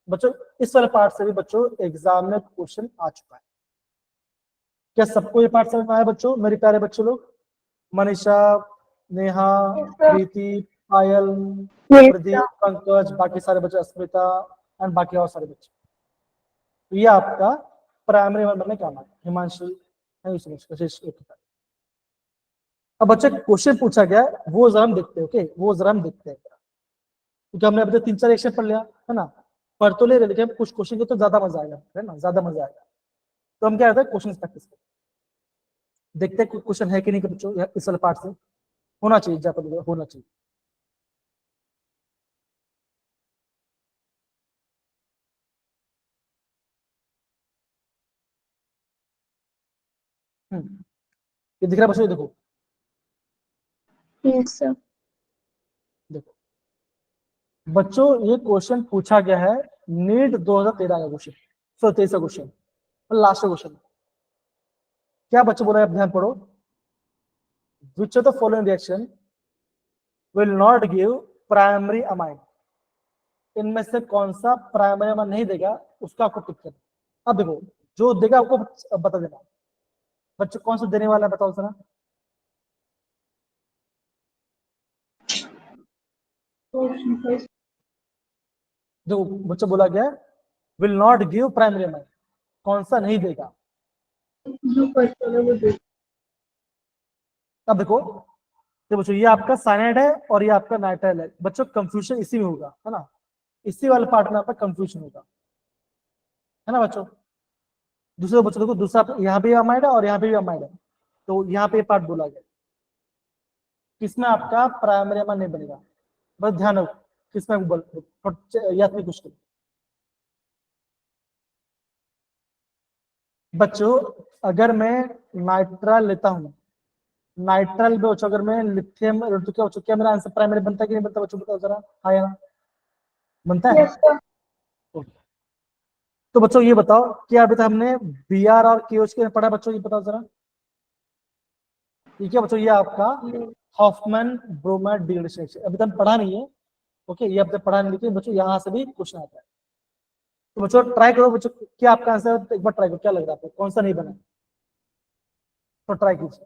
बच्चों इस वाले पार्ट से भी बच्चों एग्जाम में क्वेश्चन आ चुका है। क्या सबको ये पार्ट समझ में आया बच्चों, मेरे प्यारे बच्चों लोग, मनीषा, नेहा, प्रीति, पायल, प्रदीप, पंकज, बाकी सारे बच्चे, अस्मिता एंड बाकी और सारे बच्चे, तो ये आपका प्राइमरी वन बनने काम आता है। हिमांशु, अब बच्चे क्वेश्चन पूछा गया वो जरा हम देखते हैं, ओके वो जरा हम देखते हैं, क्योंकि हमने अभी तक 3-4 एक्शन पढ़ लिया है ना, पढ़ तो ले रहे लेकिन कुछ क्वेश्चन को तो ज्यादा मजा आएगा, है ना, ज्यादा मजा आएगा। तो हम क्या करते हैं, क्वेश्चन प्रैक्टिस करते हैं, देखते हैं क्वेश्चन है कि नहीं बच्चों इस वाले पार्ट से, होना चाहिए ज्यादा होना चाहिए। ये दिख रहा है बच्चों, देखो Yes, sir. देखो बच्चों ये क्वेश्चन पूछा गया है नीट 2013 का क्वेश्चन, 23 का क्वेश्चन और लास्ट का क्वेश्चन। क्या बच्चों बोला है, ध्यान पढ़ो, which of the following reaction will not give primary amine, इनमें से कौन सा प्राइमरी अमाइन नहीं देगा, उसका आपको पिक करना। अब देखो जो देगा आपको बता देना, बच्चों कौन सा देने वाला है बताओ जरा, जो बच्चों बोला गया will not give primary amine, कौन सा नहीं देगा। अब देखो तो बच्चों ये आपका साइनाइड है और ये आपका नाइट्राइल है, बच्चों कंफ्यूजन इसी में होगा, है ना, इसी वाले पार्ट में आपका कंफ्यूजन होगा, है ना बच्चों। दूसरे बच्चों देखो, दूसरा यहाँ पे अमाइड है और यहाँ पे भी अमाइड है, तो यहाँ पे पार्ट बोला गया किसमें आपका प्राइमरी अमाइड नहीं बनेगा, बस ध्यान रखो किसमें याद नहीं कुछ करो। बच्चों अगर मैं नाइट्राइल लेता हूँ, नाइट्राइल में बच्चों अगर मैं लिथियम, तो क्या बच्चों क्या मेरा आंसर प्राइमरी बनता है कि नहीं बनता बच्चों, बताओ जरा, हाँ या ना, बनता है। Yes, sir. Okay. तो बच्चों ये बताओ क्या अभी तक हमने बी आर और के के पढ़ा बच्चों, ये बताओ जरा, ये क्या बच्चों, ये आपका हॉफमैन ब्रोमाइड डिग्रेडेशन, अभी तक पढ़ा नहीं है, ओके ये अब तक पढ़ा नहीं, लेकिन बच्चों यहाँ से भी क्वेश्चन आता है। तो बच्चों ट्राई करो बच्चों, क्या आपका आंसर है, एक बार ट्राई करो, क्या लग रहा है आपको कौन सा नहीं बना, तो ट्राई कीजिए।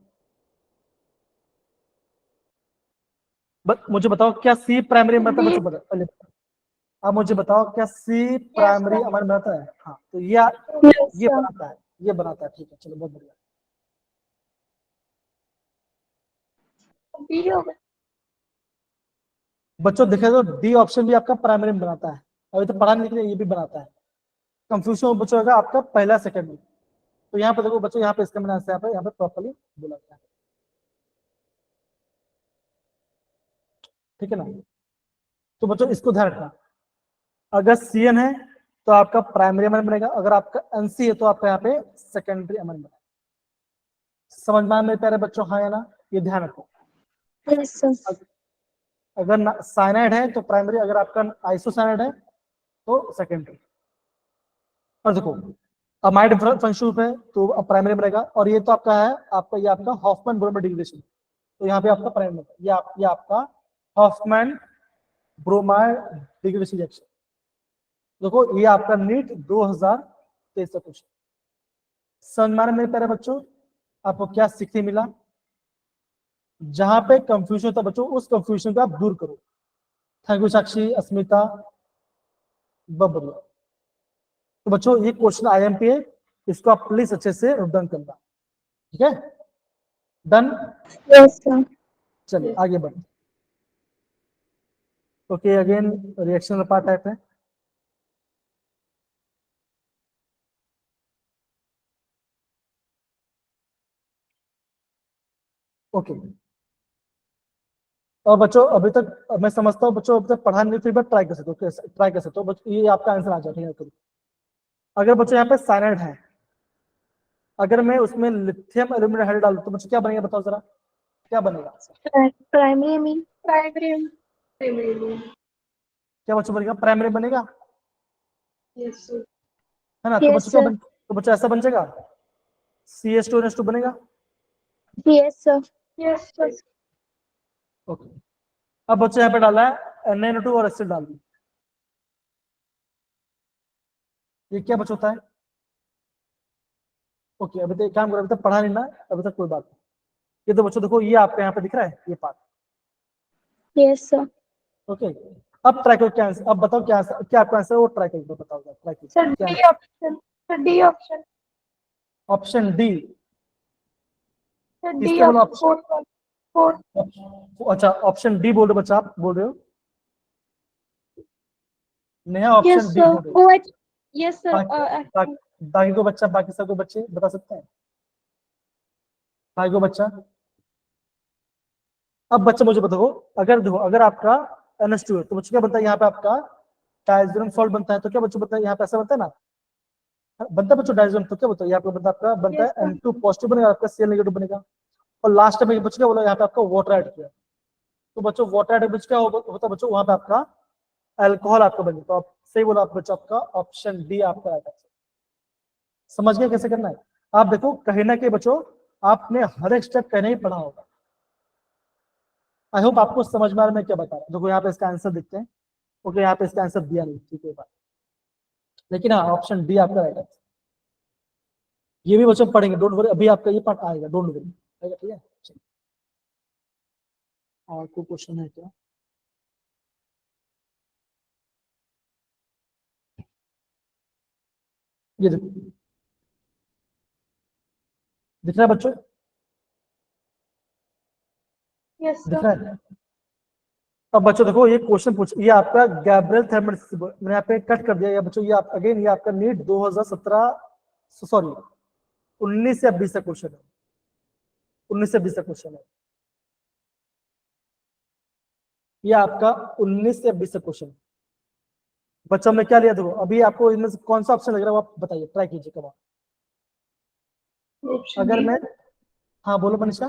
मुझे बताओ क्या सी प्राइमरी बनता है बच्चों, बता पहले अब मुझे बताओ क्या सी प्राइमरी अमन बनाता है, हाँ तो Yes, ये sir. बनाता है, ये बनाता है, ठीक है चलो बहुत बढ़िया। बच्चों देखे तो डी ऑप्शन भी आपका प्राइमरी में बनाता है, अभी तो पढ़ा नहीं, ये भी बनाता है, कंफ्यूजन बच्चों होगा आपका पहला सेकंड में। तो यहाँ पे देखो बच्चों, यहाँ पे इसका मैंने आंसर यहाँ पे प्रॉपर्ली बोला गया है, ठीक है ना। तो बच्चों इसको ध्यान रखना, अगर सी एन है तो आपका प्राइमरी अमन बनेगा, अगर आपका एनसी है तो आपका यहाँ पे सेकेंडरी अमन बनेगा। समझ में आया मेरे प्यारे बच्चों, हाँ या ना, ये ध्यान रखो। Yes, sir. अगर साइनाइड है तो प्राइमरी, अगर आपका आइसोसाइनाइड है तो सेकेंडरी। और देखो अमाइड फंक्शन है तो अब प्राइमरी में रहेगा, और ये तो आपका है आपका, ये आपका हॉफमैन ब्रोमाइड डिग्रेडेशन, तो यहाँ पे आपका प्राइमरी, ये आपका हॉफमैन ब्रोमाइड डिग्रेडेशन रिएक्शन। देखो ये आपका नीट 2023 का क्वेश्चन। समझ में आ रहा है मेरे प्यारे बच्चों, आपको क्या सीखने मिला? जहां पे कंफ्यूजन होता है बच्चों, उस कंफ्यूजन को आप दूर करो। थैंक यू साक्षी, अस्मिता, बबलू। तो बच्चों ये क्वेश्चन आईएमपी है, इसको आप प्लीज अच्छे से डन करना, ठीक है? डन। Yes, sir. चलिए आगे बढ़े। ओके, अगेन रिएक्शन पार्ट आते हैं। ओके, और बच्चों अभी तक मैं समझता हूँ बच्चों अभी तक पढ़ा नहीं, फिर ट्राई कर सकते हो, ट्राई कर सकते हो बच्चों, ये आपका आंसर आ जाए, ठीक है? अगर बच्चों यहाँ पे साइनाइड है, अगर मैं उसमें लिथियम एल्यूमिनेट हाइड्राइड डालूं तो बच्चों क्या बनेगा, बताओ जरा, क्या बनेगा? Primary mean. क्या बच्चों बनेगा? प्राइमरी बनेगा, Yes, sir. है ना? तो Yes, बच्चों क्या sir. बन, तो बच्चों ऐसा बन जाएगा, CH2NH2 बनेगा। Yes, sir. Yes, sir. Okay, अब बच्चों यहाँ पे डाला है NaNO2 और एसिड डाल दी, ये क्या बच्चों होता है? ओके, अभी तक एक काम करो, अभी तक पढ़ा नहीं ना, अभी तक कोई बात नहीं। ये तो बच्चों देखो, ये आपके यहाँ पे दिख रहा है ये पार्ट। Yes, sir. ओके, अब ट्राई करो क्या आंसर, अब बताओ क्या आंसर, क्या आपका आंसर है वो ट्राई करो, बताओ ट्राई करो Sir, क्या D answer? option. Sir, D option. Option D, Sir, D किसके बोला option. Option? Fourth one. Fourth. अच्छा, ऑप्शन डी बोल रहे हो बच्चा, आप बोल रहे हो? Neha Yes, option D sir. बोल रहे हो? Oh, yes, sir. बाकी बाकी को बच्चा, बाकी सबको बच्चे बता सकते हैं? बाकी को बच्चा, अब बच्चा मुझे बताओ, अगर देखो अगर आपका NH2 है तो बच्चों क्या बनता है यहाँ पे, आपका डायजोनियम सॉल्ट बनता है, तो क्या बच्चों बनता है यहाँ पे, ऐसा बनता है ना, बनता है बच्चों डायजोनियम, तो क्या बनता है यहाँ पे, बनता है आपका, बनता Yes, है sir. N2 पॉजिटिव बनेगा, आपका Cl नेगेटिव बनेगा, और लास्ट में बच्चों क्या बोला, यहाँ पे आपका वाटर ऐड किया, तो बच्चों वाटर ऐड बच्चों क्या होता है बच्चों, वहां पे आपका अल्कोहल आपका बनेगा, तो आप सही बोला आप बच्चों, आपका ऑप्शन डी आपका राइट आंसर। समझ गए कैसे करना है? आप देखो कहीं ना कहीं बच्चों आपने हर एक स्टेप कहीं नहीं पढ़ा होगा। आई होप आपको समझ में आ रहा है मैं क्या बता रहा हूँ। देखो यहाँ पे इसका आंसर दिखते हैं, ओके यहाँ पे इसका आंसर दिया नहीं, ठीक है बात, लेकिन हाँ ऑप्शन डी आपका राइट आंसर। ये भी बच्चों पढ़ेंगे, डोंट वरी, अभी आपका ये पार्ट आएगा, डोंट वरी, ठीक है? और कोई क्वेश्चन है क्या? ये देखो दिख रहा है बच्चों, Yes, दिख sir. रहा है? अब बच्चों देखो ये क्वेश्चन पूछ, ये आपका गैब्रियल थर्मोडायनामिक्स, मैंने यहाँ पे कट कर दिया, ये बच्चों ये आप अगेन ये आपका नीट 2017 सॉरी 19 या 20 का क्वेश्चन है, 19 से 20 का क्वेश्चन है, ये आपका 19 से 20 का क्वेश्चन। बच्चों हमने क्या लिया, देखो अभी आपको इनमें से कौन सा ऑप्शन लग रहा है वो आप बताइए, ट्राई कीजिए कब Option अगर D. मैं, हाँ बोलो मनीषा,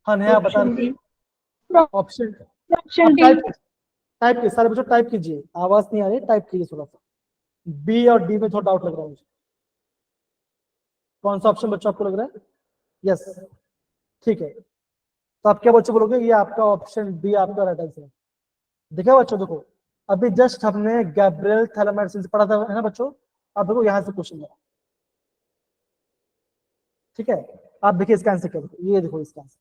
हाँ नेहा बता, Option D. ऑप्शन, Option आप D. टाइप टाइप कीजिए सारे बच्चों, टाइप कीजिए, आवाज नहीं आ रही, टाइप कीजिए थोड़ा सा, बी और डी में थोड़ा डाउट लग रहा है मुझे, कौन सा ऑप्शन बच्चों आपको लग रहा है? यस, ठीक है, तो आप क्या बच्चों बोलोगे, ये आपका ऑप्शन डी आपका राइट आंसर है। देखा बच्चों, देखो अभी जस्ट हमने गैब्रियल थैलामाइड्स से पढ़ा था, है ना बच्चों? अब देखो यहाँ से क्वेश्चन है, ठीक है? आप देखिए इसका आंसर क्या, देखो ये देखो इसका आंसर,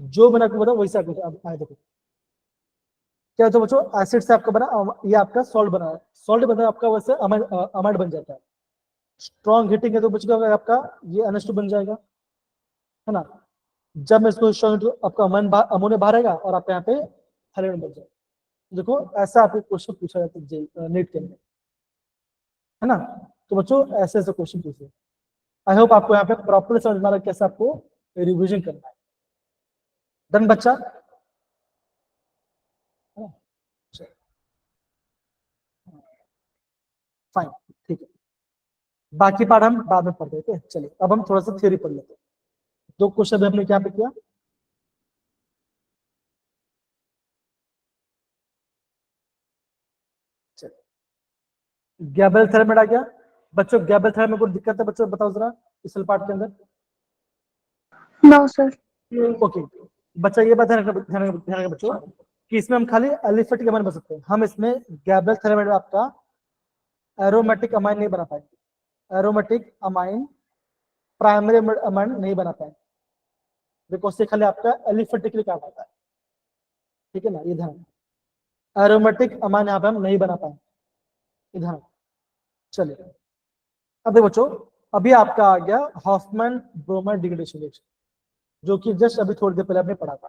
जो मैंने आपको बताया वही से आप आए, देखो क्या होता है बच्चों, एसिड से आपका बना, ये आपका सॉल्ट बना है, सॉल्ट बना आपका वैसे अमाइड बन जाता है, स्ट्रॉन्ग हीटिंग है तो बच्चों क्या होगा, आपका ये NH2 बन जाएगा, है ना? जब मैं इसको स्ट्रॉन्ग आपका अमोनिया बाहर आएगा और आपका यहाँ पे हाइड्रोजन बन जाएगा। देखो ऐसा आपको क्वेश्चन पूछा जाता है नीट के अंदर, है ना? तो बच्चों ऐसे ऐसे क्वेश्चन पूछे। आई होप आपको यहाँ पे प्रॉपर समझ में आ रहा है कैसे आपको रिविजन करना है। डन बच्चा, फाइन, ठीक है, बाकी पार्ट हम बाद में पढ़ देते हैं। चलिए अब हम थोड़ा सा थ्योरी पढ़ लेते हैं। दो क्वेश्चन हमने क्या पे किया, गैब्रियल थैलामाइड आ गया बच्चों, गैब्रियल थैलामाइड में कोई दिक्कत है बच्चों, बताओ जरा इस पार्ट के अंदर? No, sir. No. ओके बच्चा ये बात ध्यान रखना बच्चों, कि इसमें हम खाली एलिफेटिक अमाइन बना सकते हैं, हम इसमें गैब्रियल थ्योरम में आपका एरोमेटिक अमाइन नहीं बना पाएंगे, एरोमेटिक अमाइन प्राइमरी अमाइन नहीं बना पाएंगे, बिकॉज से खाली आपका एलिफेटिकली काम आता है, ठीक है ना, ये ध्यान, एरोमेटिक अमाइन यहाँ पे हम नहीं बना पाएंगे, ध्यान। चलिए अब देखो बच्चों, अभी आपका आ गया हॉफमैन ब्रोमाइड डिग्रेडेशन रिएक्शन, जो कि जस्ट अभी थोड़ी देर पहले आपने पढ़ा था,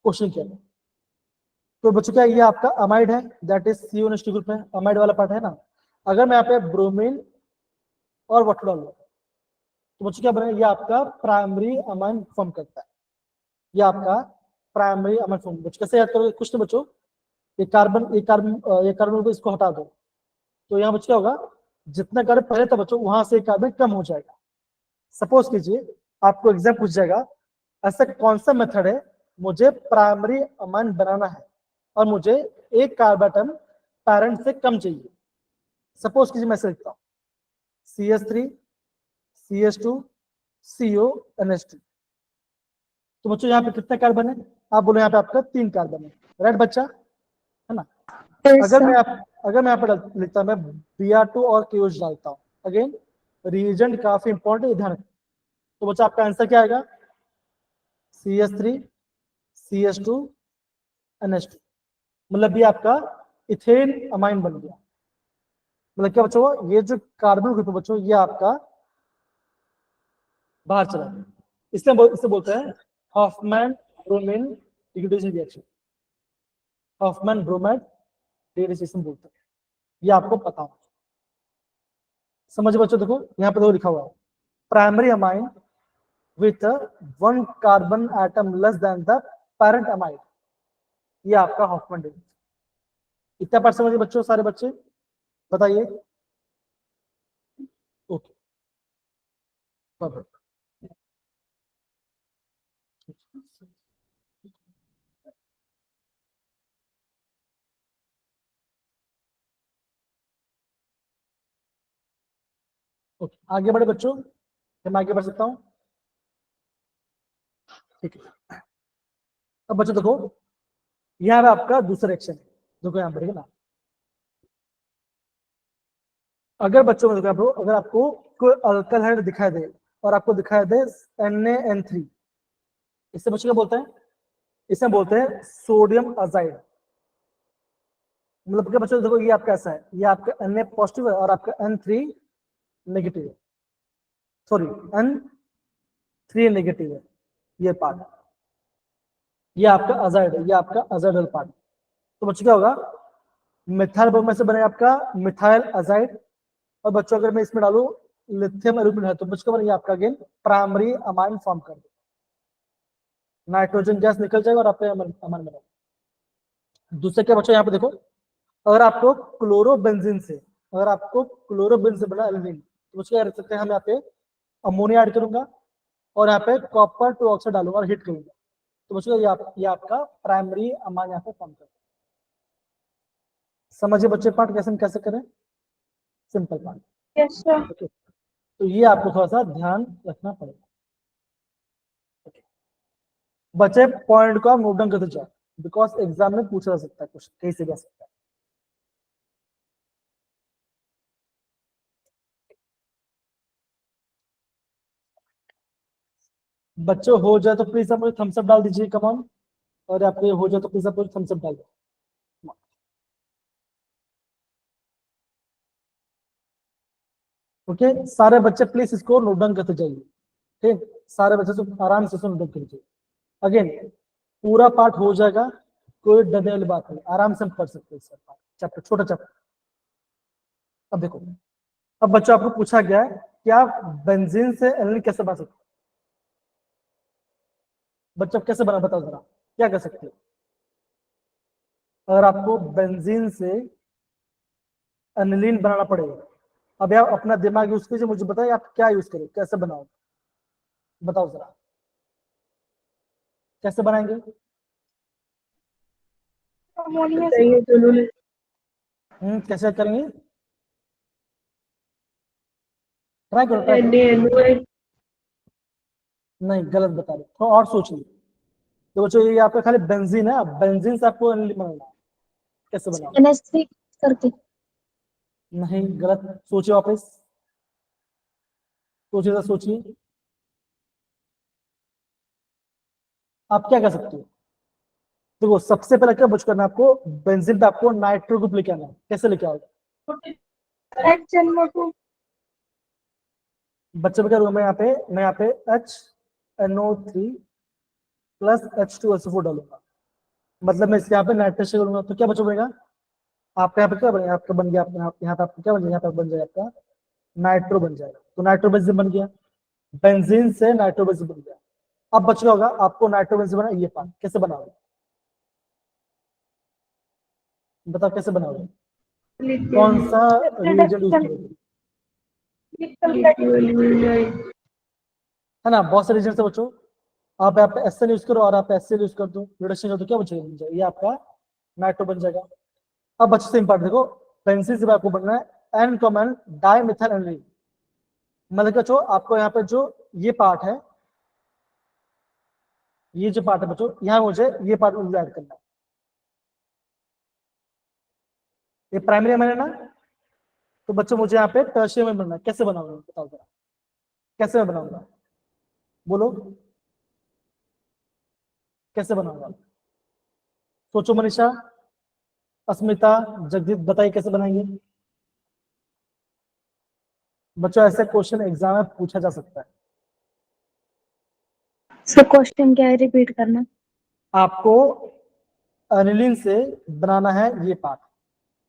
क्वेश्चन किया था। तो बच्चों क्या ये आपका अमाइड है, दैट इज CONH2 ग्रुप में, अमाइड वाला पार्ट है ना। अगर मैं यहाँ पे ब्रोमीन और वाटर डालूं तो बच्चों क्या बनेगा, ये आपका प्राइमरी अमाइन फॉर्म करता है, ये आपका प्राइमरी अमाइन फॉर्म। बच्चों कैसे याद करोगे, कुछ नहीं बच्चों, ये कार्बन को इसको हटा दो, तो यहाँ बच्चों क्या होगा, जितना कार्बन पहले था बच्चों वहां से कार्बन कम हो जाएगा। सपोज कीजिए आपको एग्जाम पूछ जाएगा, ऐसा कौन सा मेथड है, मुझे प्राइमरी अमाइन बनाना है और मुझे एक कार्बन एटम पैरेंट से कम चाहिए। सपोज कीजिए मैं लिखता हूँ CH3 CH2 CO NH2, तो बच्चों यहाँ पे कितने कार्बन है, आप बोलो यहाँ पे आपका 3 कार्बन है, राइट बच्चा, है ना। Yes, अगर sir. मैं यहाँ पे लिखता हूँ मैं Br2 और KOH डालता हूँ, अगेन रिएजेंट काफी इंपॉर्टेंट, ध्यान रखना। तो बच्चा आपका आंसर क्या आएगा, CH3 CH2 NH2, मतलब ये आपका इथेन अमाइन बन गया। मतलब क्या बच्चों, ये जो कार्बन ग्रुप है बच्चों, ये आपका बाहर चला गया, इसलिए इसे बोलते हैं Hofmann bromine degradation reaction, Hofmann bromide degradation बोलते हैं, ये आपको पता होगा। समझ बच्चों, देखो यहाँ पे तो लिखा हुआ है primary amine with 1 carbon atom less than the parent amine, ये आपका हॉफमैन डिग्रेडेशन। इतना पार्ट समझिए बच्चों, सारे बच्चे बताइए, ओके परफेक्ट। ओके आगे बढ़े बच्चों, मैं आगे बढ़ सकता हूँ, ठीक है। अब बच्चों देखो, यहाँ पे आपका दूसरा रिएक्शन, देखो यहाँ पर, है ना। अगर बच्चों में देखो, अगर आपको कोई अल्कल हाइड दिखाई दे और आपको दिखाई दे Na3, इससे बच्चों क्या बोलते हैं, इसे बोलते हैं सोडियम अजाइड। मतलब क्या बच्चों देखो, ये आपका ऐसा है, ये आपका Na पॉजिटिव है और आपका N3 नेगेटिव है, सॉरी N3 नेगेटिव है, ये पार्ट, ये आपका अजाइड है, ये आपका अजाइडल पार्ट। तो बच्चों क्या होगा, मिथाइल ब्रोमाइड से बने आपका मिथाइल अजाइड, और बच्चों अगर मैं इसमें डालू लिथियम एल्यूमिन है, तो बच्चों ये आपका अगेन प्राइमरी अमाइन फॉर्म कर दे, नाइट्रोजन गैस निकल जाएगा और आपका अमाइन बनेगा। दूसरा क्या बच्चों, यहाँ पे देखो, अगर आपको क्लोरोबेंजीन से, अगर आपको क्लोरोबेंजीन से बना एल्यूमिन, तो बच्चों क्या कर सकते हैं हम, यहाँ पे अमोनिया ऐड करूंगा और यहाँ पे कॉपर 2 ऑक्साइड डालूंगा और हीट करूंगा, तो बच्चों ये आपका प्राइमरी अमाइन यहाँ पे फॉर्म कर। समझिए बच्चे पार्ट कैसे करें, simple part, Yes, sir. Okay. तो ये आपको थोड़ा सा ध्यान रखना पड़ेगा, बच्चे पॉइंट को आप नोट डाउन करते जाओ, बिकॉज एग्जाम में पूछा जा सकता है, क्वेश्चन कहीं से भी आ सकता है। बच्चों हो जाए तो प्लीज आप मुझे थम्स अप डाल दीजिए, कमान, और आपको ये हो जाए तो प्लीज आप मुझे थम्स अप डाल दो। ओके सारे बच्चे प्लीज इसको नोट डाउन करते जाइए, ठीक, सारे बच्चे से आराम से नोट डाउन कीजिए। अगेन पूरा पार्ट हो जाएगा, कोई डरने वाली बात नहीं, आराम से हम पढ़ सकते हैं सर चैप्टर, छोटा चैप्टर। अब देखो, अब बच्चों आपको पूछा गया है कि आप बेंजीन से एल्यूमिन कैसे बना सकते हो, बच्चों कैसे बना बताओ जरा, क्या कर सकते हो। अगर आपको बेंजीन से एनिलीन बनाना पड़ेगा, अब आप अपना दिमाग यूज कीजिए, मुझे बताइए आप क्या यूज करें, कैसे बनाओ, बताओ जरा कैसे बनाएंगे। Ammonia. चाहिए दोनों में। कैसे करेंगे, ट्राई करो ट्राई करो। NaNO है। नहीं गलत बता रहे, थोड़ा और सोच लीजिए, तो बच्चों ये आपका खाली बेंजीन है, बेंजीन से आपको एनिलीन बनाना है, कैसे बनाओ? NH3 करके। नहीं, गलत, सोचिए वापस, सोचिए तो सोचिए, आप क्या कर सकते हो? देखो सबसे पहले क्या बच करना है आपको, बेंजीन पे आपको नाइट्रो ग्रुप लेके आना है, कैसे लेके आओगे? HNO2 बच्चे पे क्या करूंगा मैं यहाँ पे HNO3 प्लस H2SO4 डालूंगा, मतलब मैं इसके यहाँ पे नाइट्रेशन करूंगा, तो क्या बचा बनेगा आपका? यहाँ पे क्या बनेगा आपका? बन गया आपका यहाँ पे आपका क्या बन जाएगा? यहाँ पे बन जाएगा आपका नाइट्रो बन जाएगा, तो नाइट्रो बेंजीन बन गया, बेंजीन से नाइट्रो बेंजीन बन गया। अब बच गया होगा आपको नाइट्रो बेंजीन बना, ये पार्ट कैसे बनाओगे? बताओ कैसे बनाओगे? कौन सा रिएजेंट यूज रिडक्शन करोगे? लिक्विड है ना, बहुत सारे रिएजेंट से बचो, आप यहाँ पे एसएल यूज करो और आप एसएल यूज कर दो, रिडक्शन कर दो, क्या बचेगा? बन जाएगा ये आपका नाइट्रो बन जाएगा। अब बच्चे से इंपॉर्टेंट देखो, पेंसिल से आपको बनना है N comma dimethyl aniline, मतलब क्या बच्चों आपको यहाँ पे जो ये पार्ट है, ये जो पार्ट है बच्चों, यहाँ मुझे ये पार्ट मुझे ऐड करना है, ये प्राइमरी एमआईए ना, तो बच्चों मुझे यहाँ पे टर्शियम में बनना है, कैसे बनाऊंगा बताओ जरा, कैसे मैं बनाऊंगा? बोलो कैसे बनाऊंगा? सोचो मनीषा, अस्मिता, जगदीप, बताइए कैसे बनाएंगे? बच्चों ऐसे क्वेश्चन एग्जाम में पूछा जा सकता है। सर क्वेश्चन क्या है, रिपीट करना। आपको अनिलिन से बनाना है ये पार्ट,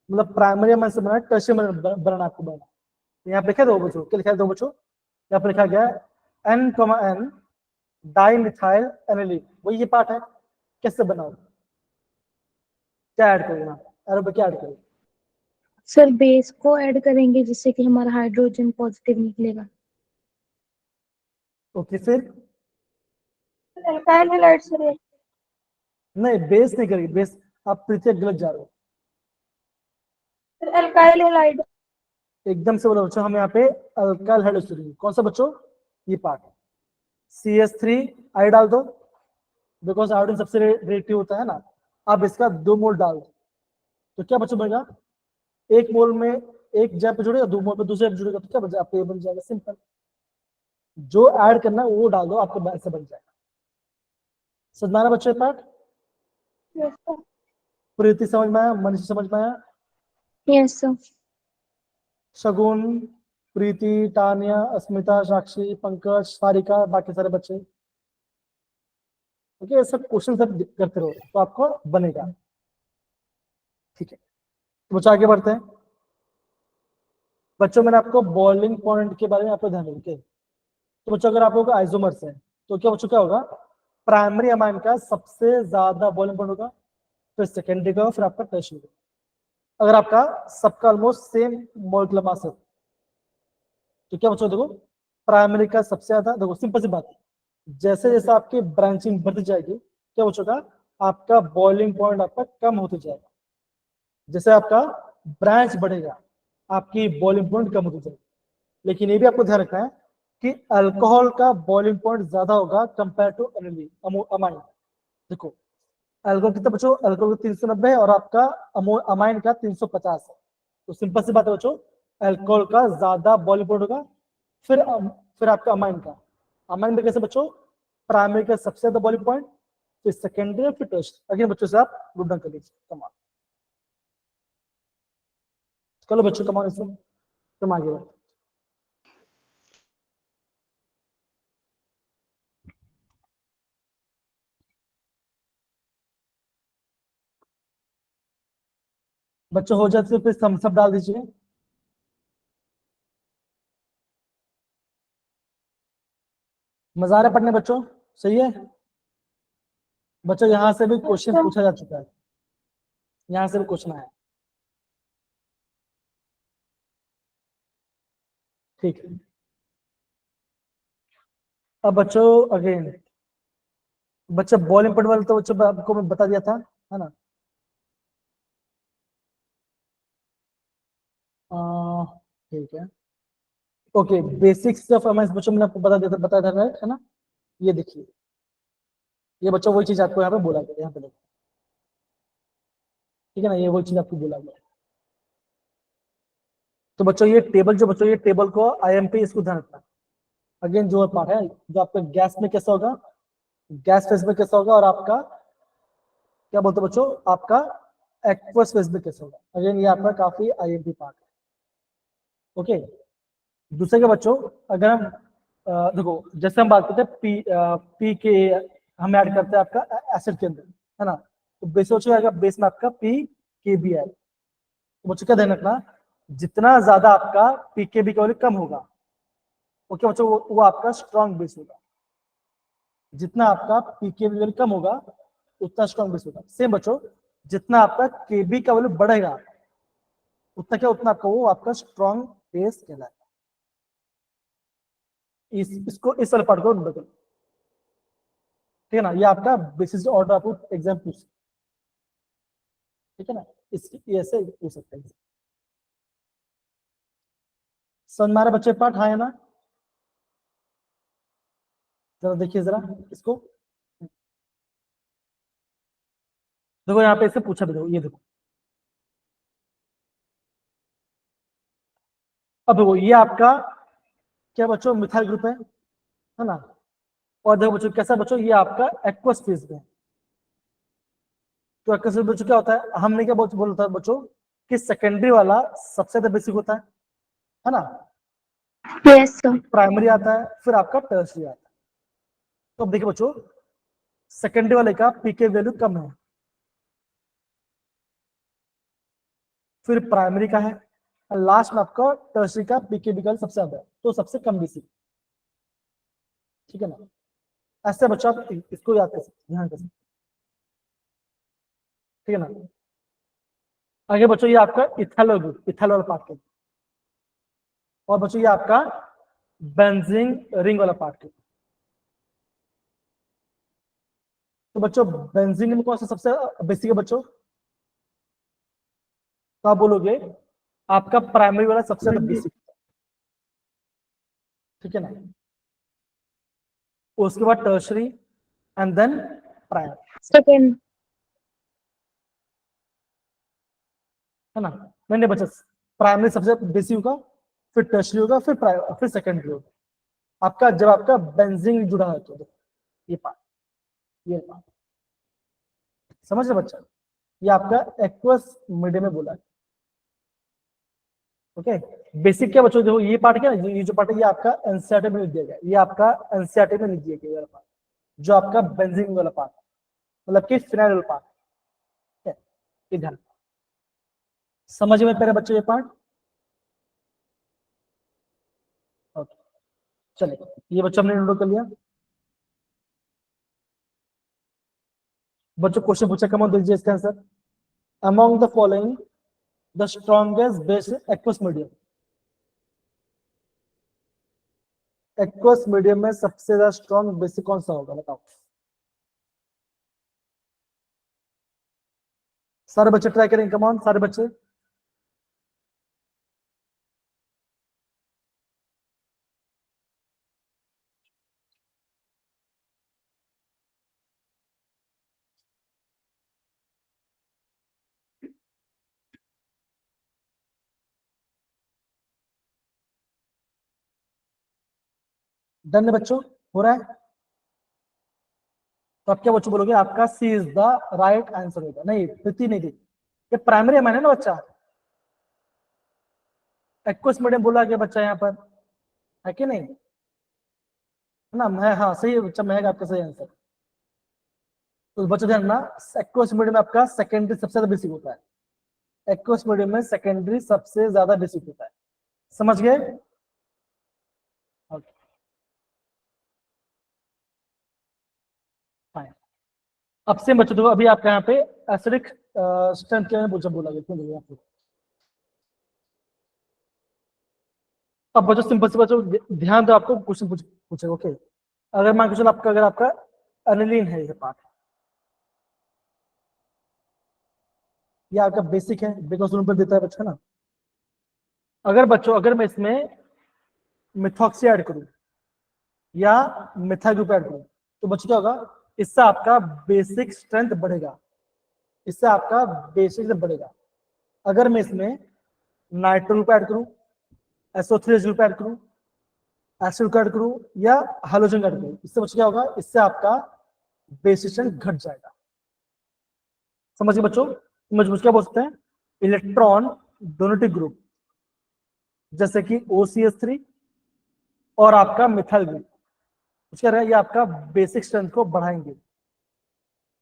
मतलब प्राइमरी एमआईए से बनाना, टर्शियम बनाना आपको बनाना। यहाँ पे लिखा है दो बच्चों, क्या लिखा है दो बच्चों? यहाँ पे लिखा गया है N, डाई मिथाइल एनिलीन, वही ये पार्ट है, कैसे बनाओ? क्या ऐड करोगे यहाँ? एरो पे क्या ऐड करोगे? सर बेस को ऐड करेंगे जिससे कि हमारा हाइड्रोजन पॉजिटिव निकलेगा। ओके फिर? अल्काइल हैलाइड से नहीं, बेस नहीं करेगी, बेस आप प्रीति गलत जा रहे हो, अल्काइल हैलाइड एकदम से बोलो बच्चों, हम यहाँ पे अल्काइल हाइड्रोक्साइड, कौन सा बच्चों? ये पार्ट है, CH3 आई डाल दो, बिकॉज आयोडीन सबसे रिएक्टिव होता है ना, अब इसका 2 मोल डाल दो, तो क्या बच्चों बनेगा? 1 मोल में एक जगह पे जुड़ेगा, 2 मोल पे दूसरे पे जुड़ेगा, तो क्या बन जाएगा? आपको ये बन जाएगा, सिंपल, जो ऐड करना है वो डाल दो, आपको ऐसे बन जाएगा। समझना बच्चों ये पार्ट? प्रीति समझ में आया? मनीष समझ में आया? Yes sir. शगुन, प्रीति, तानिया, अस्मिता, साक्षी, पंकज, सारिका, बाकी सारे बच्चे, ओके, सब क्वेश्चन सब करते रहो तो आपको बनेगा, ठीक है? तो बच्चों आगे बढ़ते हैं। बच्चों मैंने आपको बॉइलिंग पॉइंट के बारे में आपको ध्यान रखें, तो बच्चों अगर आप लोगों का आइसोमर्स है तो क्या बच्चों क्या होगा? प्राइमरी अमाइन का सबसे ज्यादा बॉइलिंग पॉइंट होगा, फिर सेकेंडरी का, फिर आपका टर्शियरी का। अगर आपका सबका ऑलमोस्ट सेम मॉलिक्यूलर मास है तो क्या बच्चों देखो, प्राइमरी का सबसे ज्यादा, देखो सिंपल सी बात है, जैसे जैसे आपकी ब्रांचिंग बढ़ती जाएगी क्या बच्चों का, आपका बॉइलिंग पॉइंट आपका कम होते जाएगा, जैसे आपका ब्रांच बढ़ेगा आपकी बॉइलिंग पॉइंट कम होती जाएगी। लेकिन ये भी आपको ध्यान रखना है कि अल्कोहल का बॉइलिंग पॉइंट ज्यादा होगा कंपेयर टू अमाइन। देखो अल्कोहल कितना बच्चों, अल्कोहल का 390 है और आपका अमाइन का 350 है, तो सिंपल सी बात है बच्चों, अल्कोहल का ज्यादा बॉइलिंग पॉइंट होगा, फिर फिर आपका अमाइन का, अमाइन में कैसे बच्चों, प्राइमरी का सबसे ज्यादा बॉइलिंग पॉइंट, फिर सेकेंडरी, फिर टर्शियरी। अगेन बच्चों से आप ग्रुप डाउन कर लीजिए, कमाल, चलो बच्चों कमाल, इसमें तुम आगे बढ़ो। बच्चों हो जाते तो फिर थम्स अप डाल दीजिए। मजा आ रहा है पढ़ने बच्चों? सही है बच्चों, यहाँ से भी क्वेश्चन पूछा जा चुका है, यहाँ से भी क्वेश्चन आया, ठीक है। अब बच्चों अगेन, बच्चा बॉलिंग पॉइंट वाला तो बच्चों आपको मैं बता दिया था, है ना? ठीक है, ओके, बेसिक्स ऑफ एमआईएस बच्चों मैंने आपको बता दिया था, बताया था, राइट है ना? ये देखिए, ये बच्चों वही चीज आपको यहाँ पे बोला गया, यहाँ पे देखो, ठीक है ना, ये वही चीज आपको बोला गया। तो बच्चों ये टेबल, जो बच्चों ये टेबल को IMP, इसको ध्यान रखना। अगेन जो पार्ट है, जो आपका गैस में कैसा होगा, गैस फेज में कैसा होगा, और आपका क्या बोलते हैं बच्चों, आपका एक्वस फेज में कैसा होगा। अगेन ये आपका काफी IMP पार्ट है। ओके, दूसरे के बच्चों, अगर हम देखो, जैसे हम बात करते हैं पी के, हम ऐड करते हैं आपका एसिड के अंदर, है ना, तो बेस बच्चों आएगा, बेस में आपका PKB है। तो बच्चों क्या ध्यान रखना, जितना ज्यादा आपका PKB का वैल्यू कम होगा, ओके बच्चों, वो आपका स्ट्रॉन्ग बेस होगा। जितना आपका PKB वैल्यू कम होगा, उतना स्ट्रॉन्ग बेस होगा। सेम बच्चों, जितना आपका KB का वैल्यू बढ़ेगा, उतना क्या, उतना आपका वो आपका स्ट्रॉन्ग बेस कहलाएगा। इसको इस वाले पार्ट को नोट करो, ठीक है ना, ये आपका बेसिस ऑर्डर आपको एग्जाम पूछ, ठीक है ना, इसकी ऐसे पूछ सकते हैं। समझ में आ रहा है बच्चे पार्ट, हाँ है ना? जरा देखिए जरा इसको, देखो यहाँ पे इससे पूछा भी, देखो ये देखो, अब देखो ये आपका क्या बच्चों, मिथाइल ग्रुप है ना, और देखो बच्चों कैसा बच्चों, ये आपका एक्वस फेज में। तो एक्वस फेज बच्चों क्या होता है, हमने क्या बोलता है बच्चों, कि सेकेंडरी वाला सबसे ज्यादा बेसिक होता है ना, यस सर। प्राइमरी आता है, फिर आपका टर्शियरी आता है। तो अब देखिए बच्चों, सेकेंडरी वाले का पीके वैल्यू कम है, फिर प्राइमरी का है, और लास्ट में आपका टर्शियरी का पीकेबी का सबसे ज्यादा है, तो सबसे कम बेसिक, ठीक है ना। ऐसे बच्चों आप इसको याद कर सकते, ध्यान कर सकते, ठीक है ना। आगे बच्चों ये आपका इथाइल ग्रुप, इथाइल वाला पार्ट, और बच्चों ये आपका बेंजीन रिंग वाला पार्ट। तो बच्चों बेंजीन में कौन सा सबसे बेसिक है बच्चों, तो आप बोलोगे आपका प्राइमरी वाला सबसे ज्यादा बेसिक, ठीक है ना, उसके बाद tertiary and then primary, second. है ना। नहीं बच्चा, प्राइमरी सबसे बेसिक होगा, फिर टर्शरी होगा, फिर सेकेंडरी होगा। आपका जब आपका बेंजीन जुड़ा है, तो ये पार्ट, ये पार्ट समझ रहे बच्चा, ये आपका एक्वस मीडियम में बोला है। ओके, बेसिक क्या बच्चों, देखो ये पार्ट क्या है, ये जो पार्ट है, ये आपका एनसीईआरटी में लिख दिया गया, ये आपका एनसीईआरटी में लिख दिया गया पार्ट, जो आपका बेंजीन वाला पार्ट, मतलब कि फिनाइल वाला पार्ट, ठीक है, ये ध्यान समझ में पहले बच्चों ये पार्ट। ओके, चलिए ये बच्चों हमने नोट कर लिया। बच्चों क्वेश्चन पूछा, कम दीजिए इसका answer, among the following the strongest base aqueous medium, aqueous medium में सबसे ज्यादा स्ट्रॉन्ग बेसिक कौन सा होगा, बताओ। सारे बच्चे ट्राई करेंगे, कम ऑन सारे बच्चे। डन है बच्चों, हो रहा है। तो आप क्या बच्चों बोलोगे, आपका C is the right answer होगा। नहीं प्रीति नहीं थी, ये प्राइमरी मैंने ना बच्चा, एक्वस मीडियम बोला गया बच्चा यहाँ पर, है कि नहीं, है ना, मैं, हाँ सही है बच्चा, मैं आपका सही आंसर। तो बच्चों ध्यान रखना, एक्वस मीडियम में आपका सेकेंडरी सबसे ज्यादा बेसिक होता है, एक्वस मीडियम में सेकेंडरी सबसे ज्यादा बेसिक होता है, समझ गए। Okay, fine. अब से बच्चों देखो, अभी आपका यहाँ पे एसिडिक स्ट्रेंथ के बारे में बोला गया, क्यों बोला आपको। अब बच्चों सिंपल से बच्चों ध्यान दो, आपको क्वेश्चन पूछेगा। ओके, अगर मान के चलो आपका, अगर आपका एनिलीन है ये पार्ट, ये आपका बेसिक है, बिकॉज पर देता है बच्चा ना। अगर बच्चों, अगर मैं इसमें मिथॉक्सी ऐड करूं या मिथाइल ग्रुप ऐड करूं, तो बच्चों क्या होगा, इससे आपका बेसिक स्ट्रेंथ बढ़ेगा, इससे आपका बेसिक बढ़ेगा। अगर मैं इसमें नाइट्रो ग्रुप ऐड करूं, SO3 ग्रुप ऐड करूं, एसिड ऐड करूं या हाइड्रोजन ऐड करूं, इससे बच्चों क्या होगा, इससे आपका बेसिक स्ट्रेंथ घट जाएगा। समझिए बच्चों, मुझे क्या बोल सकते हैं, इलेक्ट्रॉन डोनेटिव ग्रुप जैसे कि OCH3 और आपका मिथाइल ग्रुप, क्या रहेगा, ये आपका बेसिक स्ट्रेंथ को बढ़ाएंगे,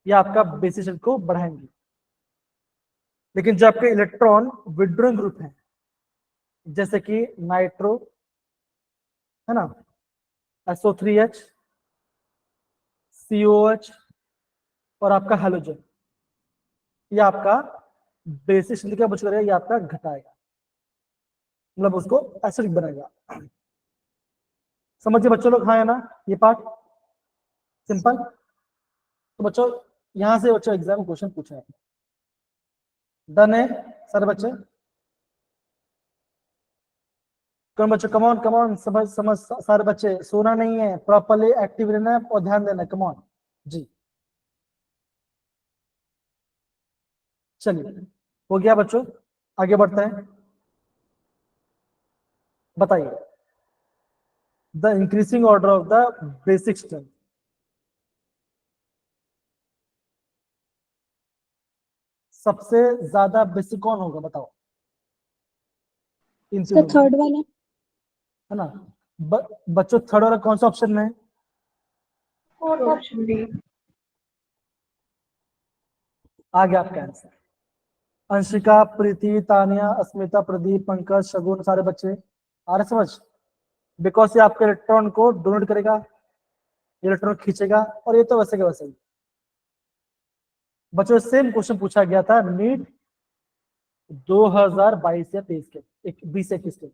ये आपका बेसिक स्ट्रेंथ को बढ़ाएंगे। लेकिन जो आपके इलेक्ट्रॉन विड्रॉइंग ग्रुप है जैसे कि नाइट्रो है ना, SO3H, COH और आपका हैलोजन, ये आपका बेसिक स्ट्रेंथ क्या बच करेगा, ये आपका घटाएगा, मतलब उसको एसिडिक बनाएगा। समझिए बच्चों लोग, हाँ है ना ये पार्ट सिंपल। तो बच्चों यहां से बच्चों एग्जाम क्वेश्चन पूछा है, डन है सारे बच्चे, कौन बच्चों, कमॉन कमॉन, समझ समझ सारे बच्चे, सोना नहीं है, प्रॉपरली एक्टिव रहना है और ध्यान देना है, कमॉन जी। चलिए हो गया बच्चों, आगे बढ़ते हैं। बताइए, the increasing order of the basic strength, सबसे ज्यादा बेसिक कौन होगा बताओ इन सर तीनों में, थर्ड वाला। है ना। बच्चों थर्ड वाला कौन सा ऑप्शन में है, फोर्थ ऑप्शन डी। आ गया आपका आंसर। अंशिका, प्रीति, तानिया, अस्मिता, प्रदीप, पंकज, शगुन, सारे बच्चे आ रहे समझ, बिकॉज ये आपके इलेक्ट्रॉन को डोनेट करेगा, इलेक्ट्रॉन खींचेगा, और ये तो वैसे का वैसे ही। बच्चों सेम क्वेश्चन पूछा गया था नीट 2022 या 23 के 20-21 के,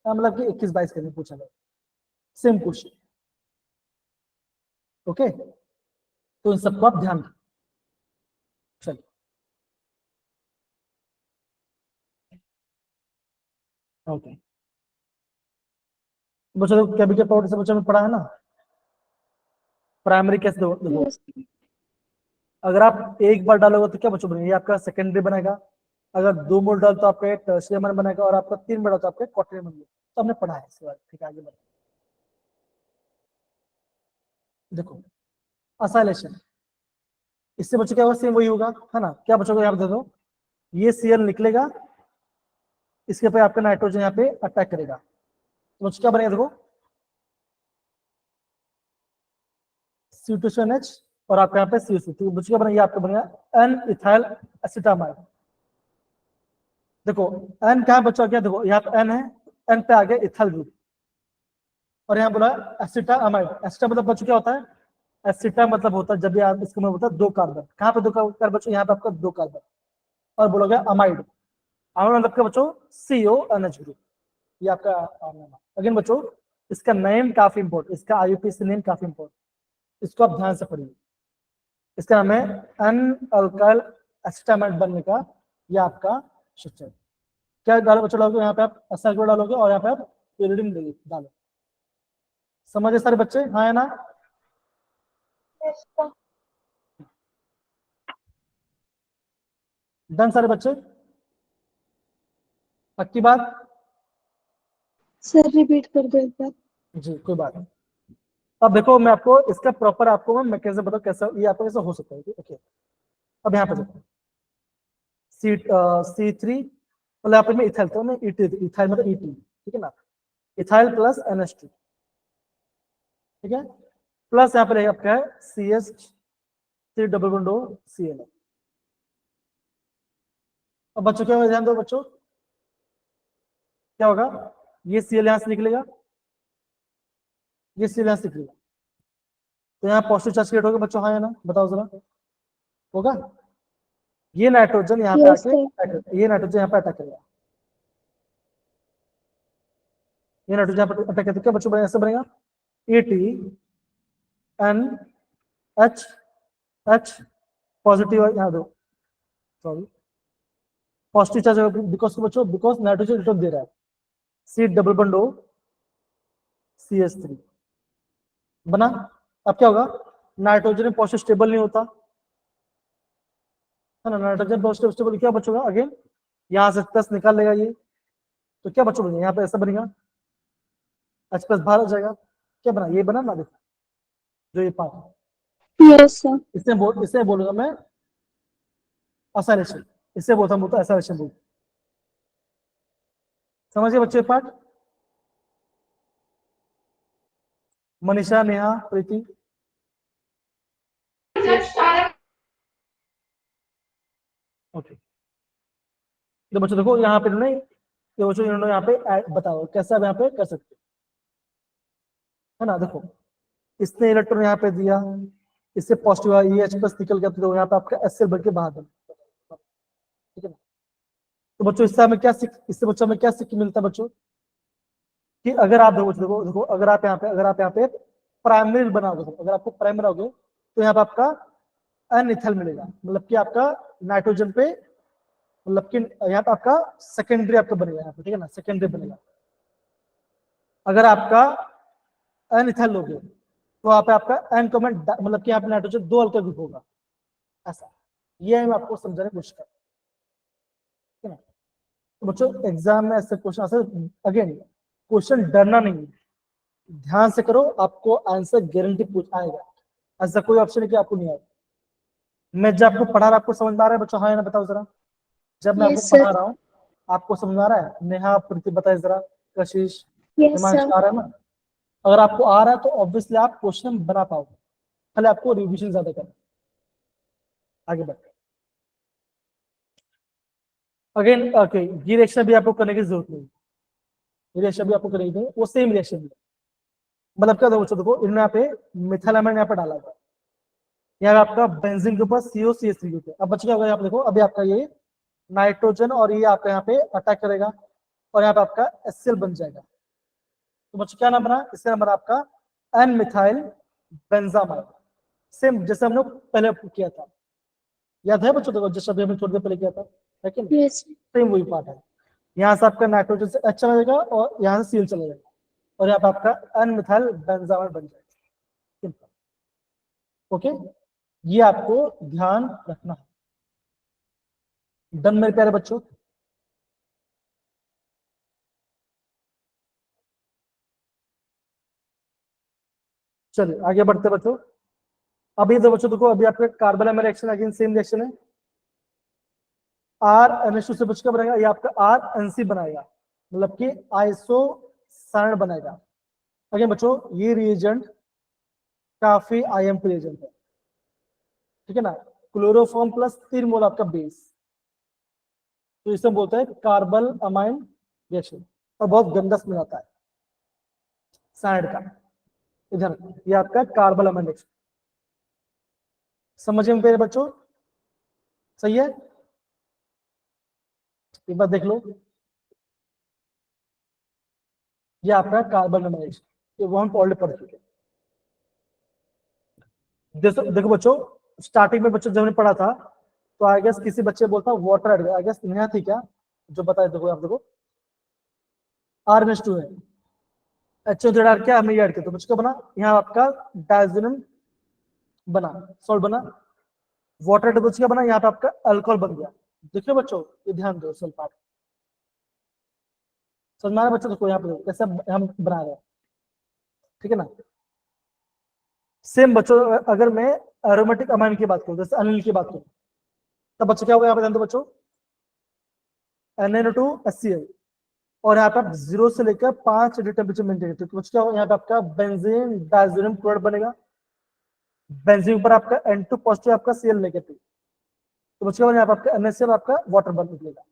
मतलब कि 21-22 के लिए पूछा गया सेम क्वेश्चन। ओके, तो इन सबको आप ध्यान रखें। चलिए ओके बच्चों, केमिकल पाउडर से बच्चों में पढ़ा है ना, प्राइमरी कैसे देखो, Yes. अगर आप एक बार डालोगे तो क्या बच्चों बनेगा, ये आपका सेकेंडरी बनेगा, अगर 2 मोल डाल तो आपका टर्शियम बनेगा, और आपका 3 बार डाल तो आपका क्वार्टरली बनेगा। तो हमने पढ़ा है इसके बाद, ठीक है आगे बढ़ो। देखो असाइलेशन, इससे बच्चों क्या होगा, सेम वही होगा, है ना। क्या बच्चों को यहाँ पे दे दो, ये Cl निकलेगा, इसके पे आपका नाइट्रोजन यहाँ पे अटैक करेगा, तो बच्चों क्या बनेगा देखो, C2H और आपका यहाँ पे CO2, तो बच्चों क्या बनेगा, आपका बनेगा N इथाइल एसिटामाइड। देखो N कहाँ बच्चा गया, देखो यहाँ पे N है, N पे आ गया इथाइल ग्रुप, और यहाँ बोला एसिटामाइड। एसिटा मतलब बच्चों क्या होता है, एसिटा मतलब होता है जब ये इसका मतलब होता है 2 कार्बन, कहाँ पे 2 कार्बन बच्चों, यहाँ पे आपका 2 कार्बन, और बोलोगे अमाइड, अमाइड मतलब क्या बच्चों, CONH ग्रुप, ये आपका अगेन बच्चों इसका नेम काफी इंपॉर्टेंट, इसका IUPAC नेम काफी इंपॉर्टेंट, इसको आप ध्यान से पढ़िए। इसका नाम है एन अल्काइल एसिटामाइड बनने का ये आपका स्ट्रक्चर। क्या डालो बच्चों, डालोगे यहाँ पे आप एसाइल ग्रुप डालोगे, और यहाँ पे आप pyridine डालो। समझे सारे बच्चे, हाँ है ना। Yes sir. डन सारे बच्चे, पक्की बात, सर रिपीट कर दो एक बार। जी कोई बात नहीं। अब देखो मैं आपको इसका प्रॉपर आपको मैं कैसे बताऊँ, कैसा ये आपको कैसे हो सकता है, ओके। अब यहाँ पे देखो C3 मतलब यहाँ पे मैं इथाइल, तो मैं इथाइल मतलब ET, ठीक है ना, इथाइल प्लस NH2, ठीक है, प्लस यहाँ पे रहेगा आपका है CH3 डबल बॉन्ड Cl। अब बच्चों क्या होगा, ध्यान दो बच्चों, क्या होगा, ये Cl यहाँ से निकलेगा, ये Cl यहाँ से निकलेगा, तो यहाँ पॉजिटिव चार्ज क्रिएट होगा बच्चों, हाँ या ना, बताओ जरा, होगा। ये नाइट्रोजन यहाँ पे यस आके सर। ये नाइट्रोजन यहाँ पे अटैक करेगा, ये नाइट्रोजन यहाँ पे अटैक करते क्या बच्चों बनेगा, ऐसे बनेगा ATNH पॉजिटिव यहाँ दो, सॉरी पॉजिटिव चार्ज बिकॉज बच्चों, बिकॉज नाइट्रोजन इलेक्ट्रॉन दे रहा है, C double bond O CH3 बना। अब क्या होगा, नाइट्रोजन में पॉजिटिव स्टेबल नहीं होता है ना, नाइट्रोजन पॉजिटिव स्टेबल क्या बचेगा, अगेन यहाँ से 10 निकाल लेगा ये, तो क्या बचेगा यहाँ पे ऐसा बनेगा H प्लस बाहर आ जाएगा, क्या बना, ये बना ना, देखो जो ये पार्ट, यस सर। इसे बोलूंगा मैं असाइलेशन, इसे बोलता हूँ तो असाइलेशन बोल, समझिए बच्चे पार्ट। मनीषा, नेहा, प्रीति, ओके। तो बच्चों देखो यहाँ पे नहीं, ये बच्चों इन्होंने यहाँ पे बताओ कैसे आप यहाँ पे कर सकते है ना। देखो इसने इलेक्ट्रॉन यहाँ पे दिया, इससे पॉजिटिव ये H प्लस निकल गया, तो यहाँ पे आपका एसएल बढ़ के बाहर बन, ठीक है ना। तो बच्चों इससे हमें क्या सीख, इससे बच्चों में क्या सीख मिलता है बच्चों, कि अगर आप देखो देखो अगर आप यहाँ पे प्राइमरी बनाओगे, अगर आपको प्राइमरी बनाओगे तो यहाँ पे आपका अनइथल मिलेगा, मतलब कि आपका नाइट्रोजन पे, मतलब कि यहाँ पे आपका सेकेंडरी आपका बनेगा यहाँ पे, ठीक है ना, सेकेंडरी बनेगा। अगर आपका अनइथल लोगे तो वहाँ पे आपका एन कॉमन, मतलब कि यहाँ पे नाइट्रोजन 2 अल्कोहल ग्रुप होगा, ऐसा, ये मैं आपको समझाने की कोशिश कर, ठीक है ना। तो बच्चों एग्जाम में ऐसे क्वेश्चन आंसर, अगेन क्वेश्चन डरना नहीं, ध्यान से करो, आपको आंसर गारंटी पूछ आएगा, ऐसा कोई ऑप्शन है कि आपको नहीं आएगा। मैं जब आपको पढ़ा रहा आपको समझ में आ रहा है बच्चों, हाँ या ना बताओ जरा, जब मैं आपको यस पढ़ा सर। रहा हूँ आपको समझ में आ रहा है, नेहा, प्रीति बताए जरा, कशिश, यस हिमांशु, सर। आ रहा है ना। अगर आपको आ रहा है तो ऑब्वियसली आप क्वेश्चन बना पाओगे, पहले आपको रिविजन ज्यादा करना, आगे बढ़। अगेन ओके, ये रिएक्शन भी आपको करने की जरूरत नहीं, ये रिएक्शन भी आपको करनी नहीं, वो सेम रिएक्शन है, मतलब क्या देखो देखो इन्होंने यहाँ पे मिथाइलामाइन यहाँ पे डाला हुआ, यहाँ आपका बेंजीन के ऊपर COCH3 ग्रुप है। अब बच्चे क्या होगा यहाँ पे देखो, अभी आपका ये नाइट्रोजन और ये आपका यहाँ पे अटैक करेगा और यहाँ पे आपका HCl बन जाएगा, तो बच्चों क्या नाम बना, इसका नाम बना आपका एन मिथाइल बेंजामाइन, सेम जैसे हम लोग पहले किया था, याद है बच्चों, देखो जैसे अभी हमने थोड़ी देर पहले किया था, है कि नहीं, यस। सेम वही पार्ट है। यहाँ से आपका नाइट्रोजन से H चला जाएगा और यहाँ से Cl चला जाएगा और यहाँ पे आपका एन मिथाइल बेंजामाइन बन जाएगा, ओके। ये आपको ध्यान रखना है, डन मेरे प्यारे बच्चों। चलिए आगे बढ़ते बच्चों, अभी तो बच्चों देखो अभी आपका कार्बन में रिएक्शन, अगेन सेम रिएक्शन है, R NH2 से बच क्या बनेगा, ये आपका RNC बनाएगा, मतलब कि आइसोसाइनाइड बनाएगा। अगेन बच्चों ये रिएजेंट काफी IMP रिएजेंट है, ठीक है ना, क्लोरोफॉर्म प्लस 3 मोल आपका बेस, तो इसे बोलते हैं कार्बल अमाइन रिएक्शन, और बहुत गंदा स्मेल आता है साइनाइड का, इधर ये आपका कार्बल अमाइन रिएक्शन, समझे मेरे बच्चों, सही है। एक बार देख लो, ये आपका कार्बन अमाइन रिएक्शन, ये वो हम ऑलरेडी पढ़ चुके हैं। देखो बच्चों, स्टार्टिंग में बच्चों जब हमने पढ़ा था तो आई गेस किसी बच्चे बोलता water add, I guess Neha थी क्या जो बताए, देखो आप देखो RNH2 है, HO डाल क्या हमने ऐड किया, तो बच्चों क्या बना, यहाँ आपका डायजोनियम बना, सॉल्ट बना, वाटर ऐड क्या बना, यहाँ पे आपका अल्कोहल बन गया। देखिए बच्चों ये ध्यान दो, सेल पार्ट समझ में आ रहा है बच्चों, देखो यहाँ पे कैसे हम बना रहे हैं, ठीक है ना। सेम बच्चों अगर मैं एरोमेटिक अमाइन की बात करूं, जैसे अनिल की बात करूं, तब बच्चों क्या होगा यहाँ पे ध्यान दो बच्चों, NaNO2 HCl, और यहाँ पे आप 0 से लेकर 5 डिग्री टेम्परेचर मेंटेन करते, तो क्या होगा यहाँ पे आपका बेंजीन डायजोनियम क्लोराइड बनेगा, बेंजीन पर आपका N2 पॉजिटिव आपका Cl नेगेटिव, तो बच्चों यहाँ पे आपका NaCl आपका वाटर बन निकलेगा,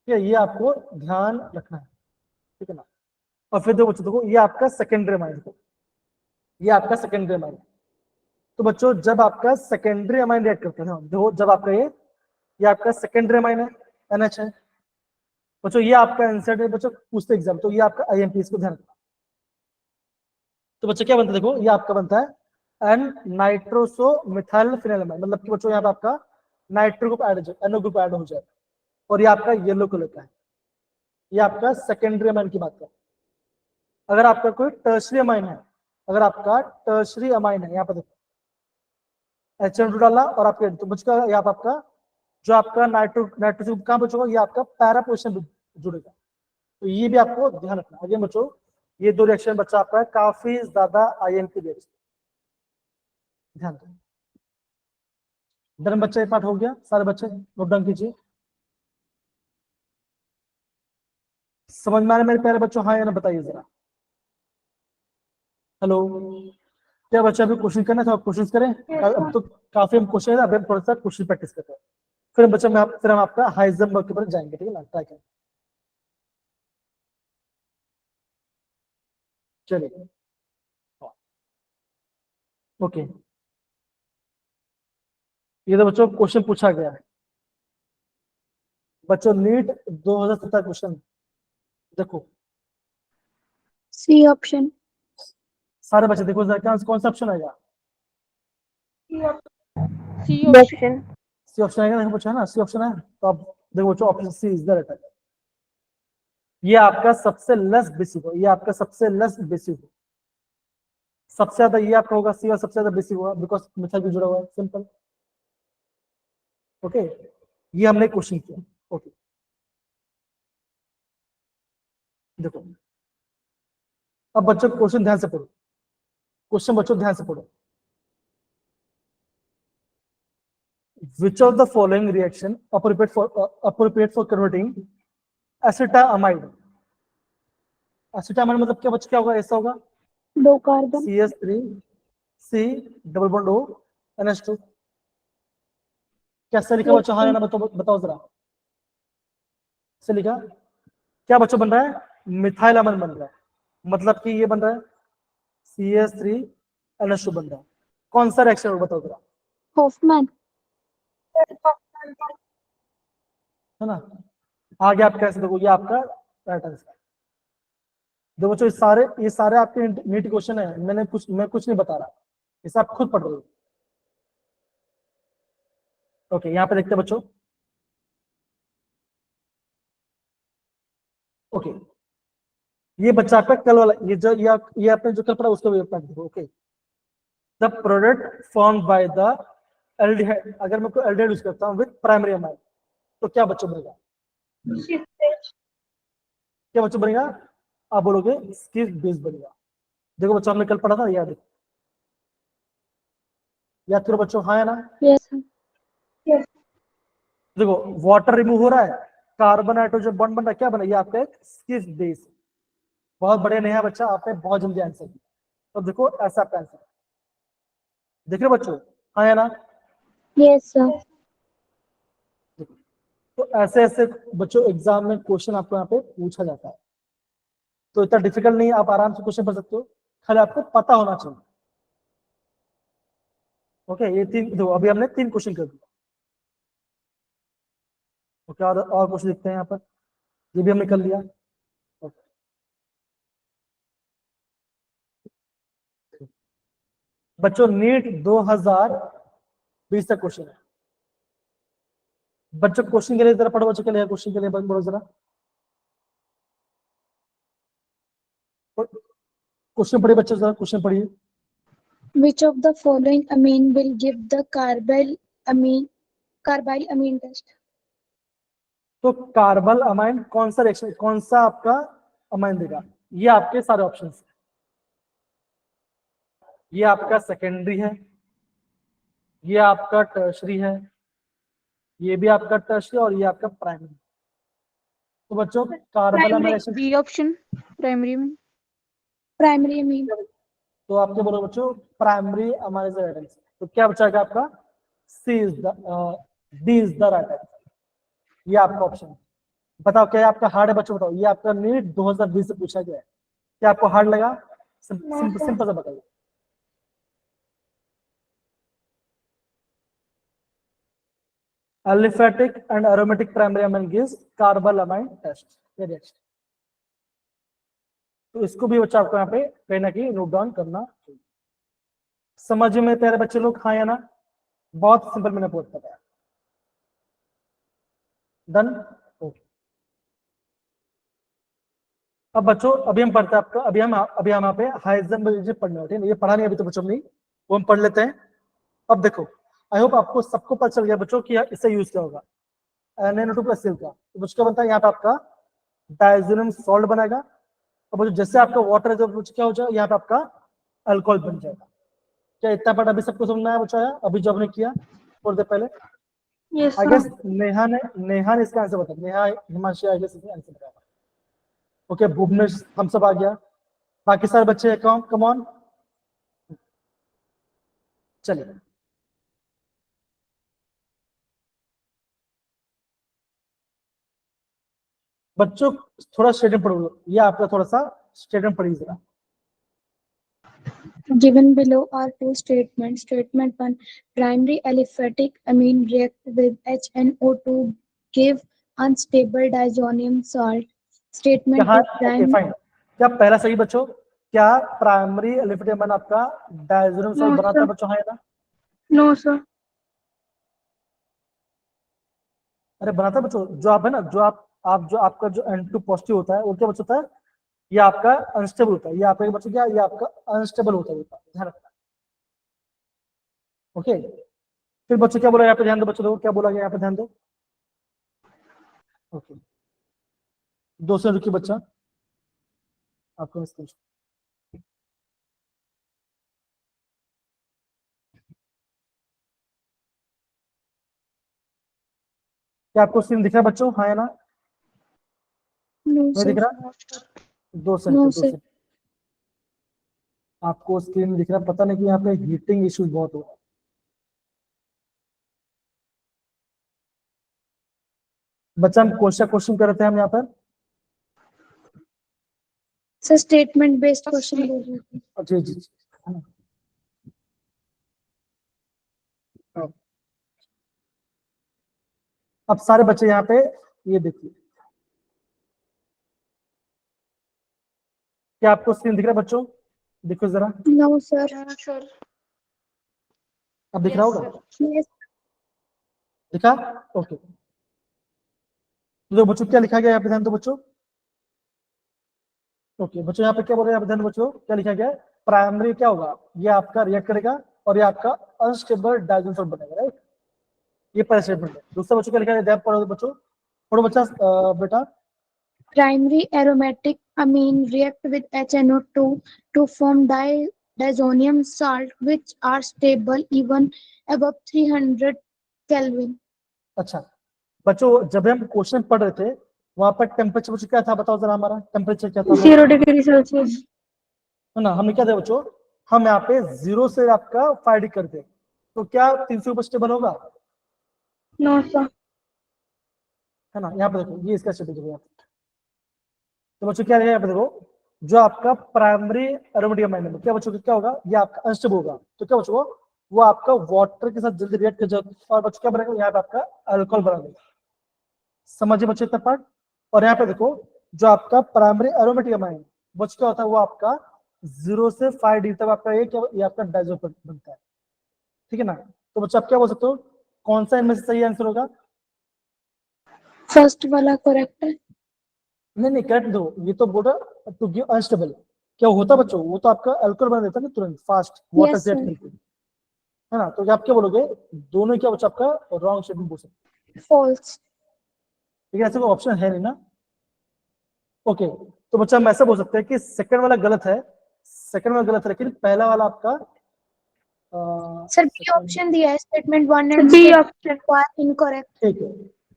ठीक है, ये आपको ध्यान रखना है, ठीक है ना। और फिर देखो बच्चों देखो ये आपका सेकेंडरी अमाइन, ये आपका सेकेंडरी अमाइन, तो बच्चों जब आपका सेकेंडरी अमाइन रिएक्ट करते हैं, देखो जब आपका ये आपका सेकेंडरी अमाइन है, NH है बच्चों, ये आपका आंसर है बच्चों, पूछते एग्जाम, तो ये आपका IMP, इसको ध्यान रखना। तो बच्चों क्या बनता है, देखो ये आपका बनता है एन नाइट्रोसो मिथाइल फिनाइलमाइन, मतलब कि बच्चों यहाँ पे आपका नाइट्रो ग्रुप ऐड हो जाए, NO ग्रुप ऐड हो जाए, और ये आपका येलो कलर का है, ये आपका सेकेंडरी अमाइन की बात कर। अगर आपका कोई टर्शियरी अमाइन है अगर आपका टर्शरी अमाइन है, यहाँ पर देखो HN2 डाला और आपके तो बचेगा यहाँ पर आपका जो आपका नाइट्रोजन कहाँ बचेगा, ये आपका पैरा पोजिशन जुड़ेगा। तो ये भी आपको ध्यान रखना। आगे बच्चों ये दो रिएक्शन बच्चा आपका है काफी ज्यादा आयन की रिएक्शन, ध्यान दें। डन बच्चा, ये पार्ट हो गया, सारे बच्चे नोट डाउन कीजिए। समझ में आ रहा है मेरे प्यारे बच्चों, हाँ या ना बताइए जरा। हेलो, क्या बच्चा अभी क्वेश्चन करना था, क्वेश्चन करें। अब तो काफी हम क्वेश्चन है, अब हम थोड़ा सा क्वेश्चन प्रैक्टिस करते हैं, फिर बच्चा फिर हम आपका हाइजेनबर्ग के ऊपर जाएंगे, ठीक है ना, ट्राई करें। चलिए ओके, ये तो बच्चों क्वेश्चन पूछा गया है। बच्चों नीट 2017 क्वेश्चन देखो, सी ऑप्शन। सारे बच्चे देखो जरा कौन सा ऑप्शन आएगा। C option. सी ऑप्शन आएगा, देखो बच्चा है ना, सी ऑप्शन है, तो आप देखो बच्चों option C is the right answer. ये आपका सबसे लेस बेसिक हो, ये आपका सबसे लेस बेसिक हो, सबसे ज्यादा ये आपका होगा सी और सबसे ज्यादा बेसिक होगा बिकॉज मिथाइल भी जुड़ा हुआ है, सिंपल। ओके, ये हमने क्वेश्चन किया। ओके देखो, अब बच्चों क्वेश्चन ध्यान से पढ़ो, क्वेश्चन बच्चों ध्यान से पढ़ो। Which of the following reaction appropriate for converting acetamide? acetamide मतलब क्या बच्चा, क्या होगा, ऐसा होगा 2 carbon. CH3 C double bond O NH2। कैसे लिखा बच्चा, हाँ या ना बताओ जरा। से लिखा क्या बच्चों बन रहा है, मिथाइल अमन बन रहा है, मतलब कि ये बन रहा है CH3 NH2 बन रहा है। कौन सा रिएक्शन बताओ जरा, हॉफमैन। है ना। आगे आप कैसे देखो, ये आपका राइट आंसर। देखो बच्चों ये सारे आपके नीट क्वेश्चन है, मैं कुछ नहीं बता रहा, इसे आप खुद पढ़ रहे हो। ओके यहाँ पे देखते हैं बच्चों। ओके ये बच्चा आपका कल वाला, ये जो ये आपने जो कल पढ़ा उसका भी अपना देखो। Okay the product form by the aldehyde, अगर मैं कोई एल्डिहाइड यूज करता हूँ विद प्राइमरी अमाइन, तो क्या बच्चों बनेगा, क्या बच्चों बनेगा, आप बोलोगे स्किस बेस बनेगा। देखो बच्चों हमने कल पढ़ा था, याद याद करो बच्चों, हाँ या ना। यस। देखो वाटर रिमूव हो रहा है, कार्बन नाइट्रोजन बॉन्ड बन रहा है, क्या बना, ये आपका एक स्किस बेस। बहुत बढ़िया नया बच्चा, आपने बहुत जल्दी आंसर किया। तो देखो ऐसा आपका आंसर देख रहे हो बच्चों, हाँ या ना। Yes sir. तो ऐसे ऐसे बच्चों एग्जाम में क्वेश्चन आपको यहाँ पे पूछा जाता है, तो इतना डिफिकल्ट नहीं है, आप आराम से क्वेश्चन पढ़ सकते हो, खाली आपको पता होना चाहिए। ओके ये दो अभी हमने 3 क्वेश्चन कर दिया। ओके और क्वेश्चन लिखते हैं यहाँ पर, ये भी हमने कर लिया। ओके बच्चों नीट 2020 तक क्वेश्चन है। बच्चों क्वेश्चन के लिए जरा पढ़ो, बच्चों के लिए क्वेश्चन के लिए पढ़ो जरा, क्वेश्चन पढ़िए बच्चों, जरा क्वेश्चन पढ़िए। Which of the following amine will give the carbyl amine test? तो कार्बल अमाइन कौन सा रिएक्शन, कौन सा आपका अमाइन देगा, ये आपके सारे ऑप्शन है। ये आपका सेकेंडरी है, ये आपका टर्शरी है, ये भी आपका टर्शरी और ये आपका प्राइमरी। तो बच्चों carbylamine, B option primary में। Primary amine. तो आपके बोलो बच्चों प्राइमरी अमाइन राइट आंसर। तो क्या बचाएगा आपका C is the D is the right answer, ये आपका ऑप्शन है। बताओ क्या आपका हार्ड है बच्चों, बताओ ये आपका नीट 2020 से पूछा गया है, क्या आपको हार्ड लगा, सिंपल सा बताइए। Aliphatic and aromatic primary amine gives carbalamine test, ये रिएक्शन। तो इसको भी बच्चा आपको यहाँ पे कहीं ना कहीं नोट डाउन करना चाहिए। समझ में प्यारे बच्चे लोग, हाँ या ना, बहुत सिंपल मैंने बहुत बताया। डन। ओके अब बच्चों अभी हम पढ़ते हैं आपका, अभी हम यहाँ पे हाइजेनबर्ग पढ़ने वाले हैं, ये पढ़ा नहीं अभी तो बच्चों नहीं, वो हम पढ़ लेते हैं। अब देखो, आई होप आपको सबको पता चल गया बच्चों कि इससे यूज क्या होगा, NaNO2 प्लस Cl का, तो बच्चों क्या बनता है यहाँ पे आपका डायजोनियम सॉल्ट बनाएगा। अब बच्चों जैसे आपका वाटर है जो क्या हो जाएगा, यहाँ पे आपका अल्कोहल बन जाएगा। क्या इतना पार्ट अभी सबको समझ में आया बच्चों? आया अभी जो हमने किया थोड़ी देर पहले? Yes, आई sir. गेस नेहा ने इसका आंसर बताया, नेहा हिमांशी आई गेस इसका आंसर बताया। ओके, भुवनेश हम सब आ गया, बाकी सारे बच्चे कम ऑन, चलिए। बच्चों थोड़ा स्टेटमेंट पढ़ो, ये आपका थोड़ा सा स्टेटमेंट पढ़िए जरा। Given below are two statements. Statement 1, primary aliphatic amine react with HNO2 give unstable diazonium salt. Statement हाँ 2, ओके फाइन, क्या पहला सही बच्चों? क्या प्राइमरी एलिफेटिक अमन आपका डायजोनियम सॉल्ट No, बनाता है sir. बच्चों? हाँ या ना? No, sir. अरे बनाता है बच्चों, जो आप है ना, जो जो आपका जो N2 पॉजिटिव होता है वो क्या बच्चों होता है, ये आपका अनस्टेबल होता है, ये आपका बच्चों क्या, ये आपका अनस्टेबल होता है, ध्यान रखना। ओके, फिर बच्चों क्या बोला यहाँ पे, ध्यान दो बच्चों, देखो क्या बोला गया यहाँ पे, ध्यान दो। ओके, 2 से रुकिए बच्चा, आपको इसको क्या आपको सीन दिख रहा है बच्चों? हाँ या ना? no नहीं sir, दिख रहा? 2 से no रुकिए, 2 sir. से। आपको स्क्रीन में दिख रहा है, पता नहीं कि यहाँ पे हीटिंग इश्यूज बहुत हो रहा है। बच्चा हम क्वेश्चन कर रहे थे हम यहाँ पर। Sir, statement based question बोल रहे थे. जी जी जी, है ना? हाँ। अब सारे बच्चे यहाँ पे ये देखिए, क्या आपको स्क्रीन दिख रहा है बच्चों? देखो जरा, No sir. No, sir. अब दिख रहा Yes, होगा? sir. Yes. दिखा? ओके, तो बच्चों क्या लिखा गया यहाँ पे, ध्यान दो बच्चों। ओके बच्चों, यहाँ पे क्या बोल रहे हैं, यहाँ पे ध्यान दो बच्चों, क्या लिखा गया है? प्राइमरी क्या होगा, ये आपका रिएक्ट करेगा और ये आपका अनस्टेबल डायजोनियम सॉल्ट बनेगा, राइट? ये पहला स्टेटमेंट है। दूसरा बच्चों क्या लिखा है, ध्यान पढ़ो बच्चों, पढ़ो बच्चा, बेटा। Primary aromatic amine react with HNO2 to form diazonium salt which are stable even above 300 Kelvin. अच्छा बच्चों, जब हम क्वेश्चन पढ़ रहे थे वहां पर टेम्परेचर बच्चों क्या था, बताओ जरा, हमारा टेम्परेचर क्या था वो? 0°C. है ना, हमने क्या दिया बच्चों, हम यहाँ पे 0 से आपका 5 करते, तो क्या 300 ऊपर स्टेबल होगा? No, sir. है ना, यहाँ पे देखो, ये इसका स्टेटमेंट है यहाँ पे। तो बच्चों क्या रहेगा यहाँ पे देखो, जो आपका प्राइमरी एरोमेटिक अमाइन है, क्या बच्चों क्या होगा, ये आपका अनस्टेबल होगा, तो क्या बच्चों वो आपका वाटर के साथ जल्दी रिएक्ट कर जाएगा और बच्चों क्या बनेगा, यहाँ पे आपका अल्कोहल बना देगा। समझिए बच्चों इतना पार्ट। और यहाँ पे देखो, जो आपका प्राइमरी एरोमेटिक अमाइन बच्चों क्या होता है, वो आपका 0 से 5 डिग्री तक आपका ये आपका डाइजो बनता है, ठीक है ना? तो बच्चों आप क्या बोल सकते हो, कौन सा इनमें से सही आंसर होगा? फर्स्ट वाला करेक्ट है. नहीं नहीं, करेक्ट दो, ये तो बोल रहा टू गिव अनस्टेबल, क्या होता बच्चों, वो तो आपका अल्कोहल बना देता है ना तुरंत फास्ट वाटर Yes से sir. रिएक्ट करके, है ना? तो आप क्या बोलोगे, दोनों क्या बच्चों आपका रॉन्ग स्टेटमेंट बोल सकते, False. लेकिन ऐसा कोई ऑप्शन है नहीं ना। ओके, तो बच्चा हम ऐसा बोल सकते हैं कि सेकंड वाला गलत है, सेकंड वाला गलत है, लेकिन पहला वाला आपका Sir, B second- option दिया है statement 1 and B statement option. 2 are incorrect. ठीक है।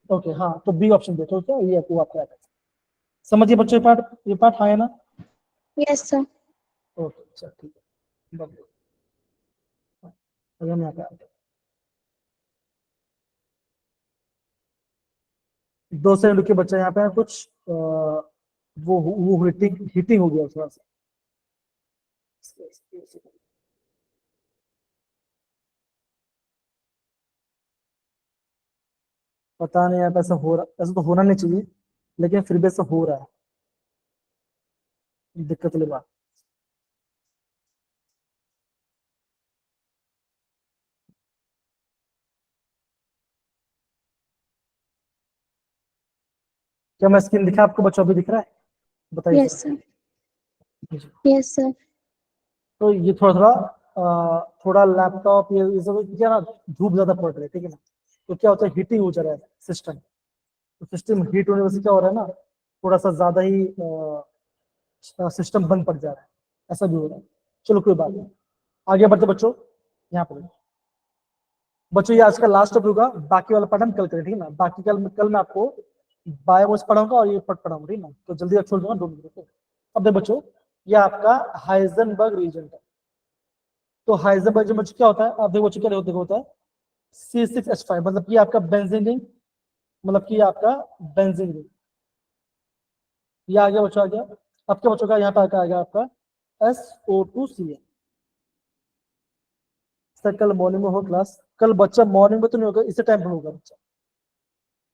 ओके हाँ, तो बी ऑप्शन देखो, क्या ये आपको आपका है। समझिए बच्चों, ये पार्ट हाँ है ना? Yes sir. ओके चल ठीक है, अभी हम यहाँ पे आते हैं। 2 सेकंड के बच्चा यहाँ पे कुछ वो हीटिंग हो गया थोड़ा सा। पता नहीं यार, ऐसा हो रहा, ऐसा तो होना नहीं चाहिए, लेकिन फिर भी ऐसा हो रहा है, दिक्कत वाली बात। क्या मैं स्क्रीन दिखा आपको बच्चों, अभी दिख रहा है? बताइए Yes, सर। sir. जी। Yes, sir. तो ये थोड़ा लैपटॉप ये सब क्या ना, धूप ज्यादा पड़ रही है, ठीक है ना, तो क्या होता है, हीटिंग हो जा रहा है सिस्टम, तो सिस्टम हीट होने से क्या हो रहा है ना, थोड़ा सा ज्यादा ही सिस्टम बंद पड़ जा रहा है, ऐसा भी हो रहा है। चलो कोई बात नहीं, आगे बढ़ते बच्चों। यहाँ पर बच्चों ये आज का लास्ट टॉपिक होगा, बाकी वाला पार्ट हम कल करें, ठीक है ना। बाकी कल मैं आपको बायोमोस पढ़ाऊंगा और ये पार्ट पढ़ाऊंगा, ठीक है ना, तो जल्दी छोड़ दूंगा 2 मिनट। अब देखो बच्चों, ये आपका हाइजेनबर्ग रीजन है। तो हाइजेनबर्ग रीजन क्या होता है, आप देखो बच्चों, क्या देखो होता है C6H5, मतलब कि आपका बेंजीन रिंग, मतलब कि आपका बेंजीन रिंग, ये आ गया बच्चों, आ गया। अब क्या बच्चों का यहाँ पे आ गया आपका SO2Cl। सर कल मॉर्निंग में हो क्लास? कल बच्चा मॉर्निंग में तो नहीं होगा, इसी टाइम पे होगा बच्चा,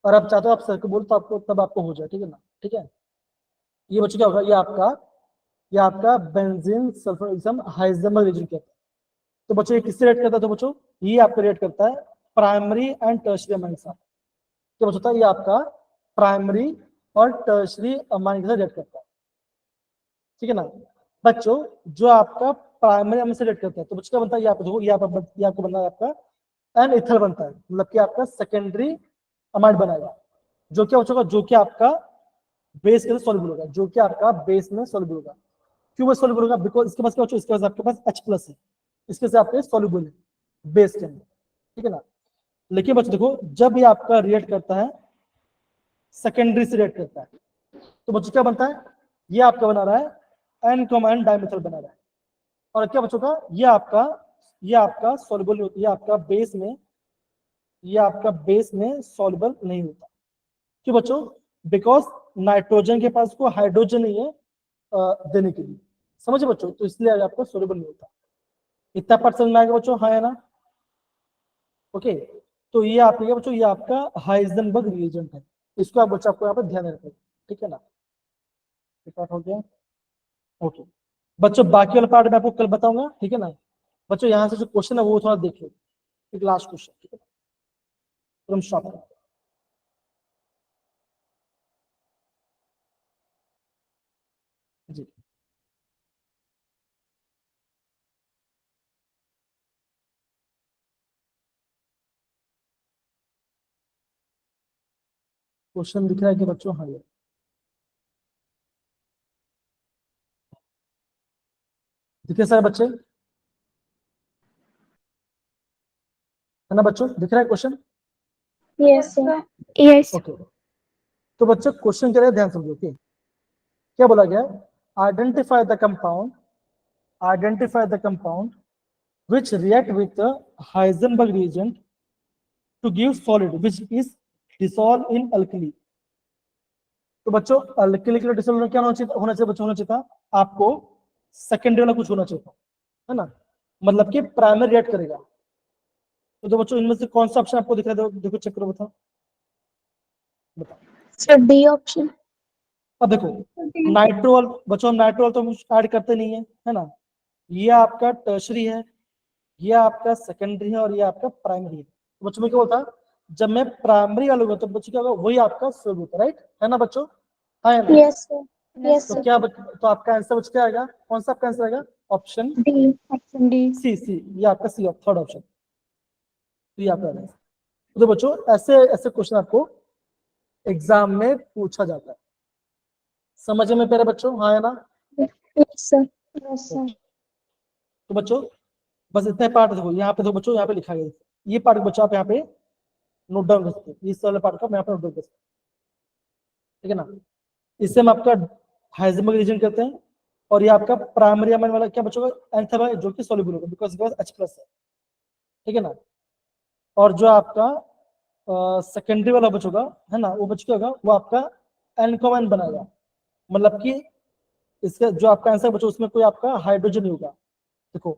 और आप चाहते हो आप सर को बोलो तो आपको तब आपको हो जाए, ठीक है ना, ठीक है। ये बच्चों क्या होगा, ये आपका बेंजीन सल्फर हाइजेनबर्ग रीजन कहता है। तो बच्चों ये किससे रेट करता है, तो बच्चों ये आपको रेट करता है प्राइमरी एंड टर्शियरी अमाइन साथ। क्या बच्चों होता है, ये आपका प्राइमरी और टर्शियरी अमाइन के साथ रेट करता है, ठीक है ना बच्चों। जो आपका प्राइमरी अमाइन से रेट करता है, तो बच्चों क्या बनता है, ये आपको देखो, ये आपको बनता है आपका एन इथर बनता है, मतलब कि आपका सेकेंडरी अमाइड बनाएगा, जो क्या बच्चों का, जो कि आपका बेस के सॉल्युबल होगा, जो कि आपका बेस में सॉल्युबल होगा। क्यों वो सॉल्युबल होगा, बिकॉज इसके पास क्या बच्चों, इसके पास आपके पास H+ है, इसके से आपके सॉल्युबल है बेस के अंदर, ठीक है ना। लेकिन बच्चों देखो, जब ये आपका रिएक्ट करता है, सेकेंडरी से रिएक्ट करता है, तो बच्चों क्या बनता है, ये आपका बना रहा है N डाइमेथाइल बना रहा है। और क्या बच्चों का, ये आपका सॉल्युबल, ये आपका बेस में सॉल्युबल नहीं होता। क्यों बच्चों, बिकॉज नाइट्रोजन के पास को हाइड्रोजन नहीं है देने के लिए, समझे बच्चों, तो इसलिए आपका सॉल्युबल नहीं होता। इतना पार्ट समझ में आएगा बच्चों, हाँ है ना, ओके। तो ये आपका बच्चों, ये आपका हाइजेनबर्ग रिएजेंट है, इसको आप बच्चों आपको यहाँ पर ध्यान रखें, ठीक है ना। ये पार्ट हो गया, ओके बच्चों। बाकी वाला पार्ट मैं आपको कल बताऊंगा, ठीक है ना बच्चों। यहाँ से जो क्वेश्चन है वो थोड़ा देख लो, एक लास्ट क्वेश्चन, ठीक है, तुम स्टॉप करो। जी क्वेश्चन दिख रहा है कि बच्चों, हाँ ये दिखे सारे बच्चे, है ना बच्चों, दिख रहा है question? Yes, sir. Yes. Okay, तो बच्चों क्वेश्चन क्या है, ध्यान समझो, ओके। क्या बोला गया, identify the compound which react with the Heisenberg reagent to give solid which is dissolved in alkali। तो बच्चों अल्कली के लिए डिसॉल्व क्या होना चाहिए बच्चों, होना चाहिए था आपको सेकेंडरी वाला कुछ होना चाहिए था, है ना, मतलब कि प्राइमरी रिएक्ट करेगा। तो बच्चों इनमें से कौन सा ऑप्शन आपको दिख रहा है, देखो चेक करो, बताओ। So D option. अब देखो नाइट्रोल, बच्चों हम नाइट्रोल तो ऐड करते नहीं है ना, ये आपका टर्शरी है, ये आपका सेकेंडरी है, और ये आपका प्राइमरी है। तो बच्चों में क्या होता है, जब मैं प्राइमरी वाला होगा तो बच्चों क्या होगा, वही आपका सोल्व होता है, राइट, है ना बच्चों, हाँ है ना। Yes, sir. Yes, तो sir. तो आपका आंसर बच्चों क्या आएगा, कौन सा आपका आंसर आएगा, ऑप्शन D. Option D. सी, ये आपका सी, थर्ड ऑप्शन, तो ये आपका आंसर। तो बच्चों ऐसे ऐसे क्वेश्चन आपको एग्जाम में पूछा जाता है, समझ में प्यारे बच्चों, हाँ है ना। Yes, sir. Yes, sir. तो बच्चों बस इतने पार्ट देखो, यहाँ पे देखो बच्चों, यहाँ पे लिखा गया, ये पार्ट बच्चों आप यहाँ पे नोट डाउन कर सकते हैं, इस वाले पार्ट का मैं यहाँ पे नोट डाउन कर सकता हूँ, ठीक है ना। इससे हम आपका हाइजेनबर्ग रीजन करते हैं, और ये आपका प्राइमरी अमाइन वाला क्या बच्चों का एंथर है, जो कि सॉल्युबल होगा बिकॉज H+ है, ठीक है ना। और जो आपका सेकेंडरी वाला बचोगा, है ना, वो बच क्या होगा, वो आपका एनकॉमन बनाएगा, मतलब कि इसका जो आपका आंसर बचो उसमें कोई आपका हाइड्रोजन नहीं होगा। देखो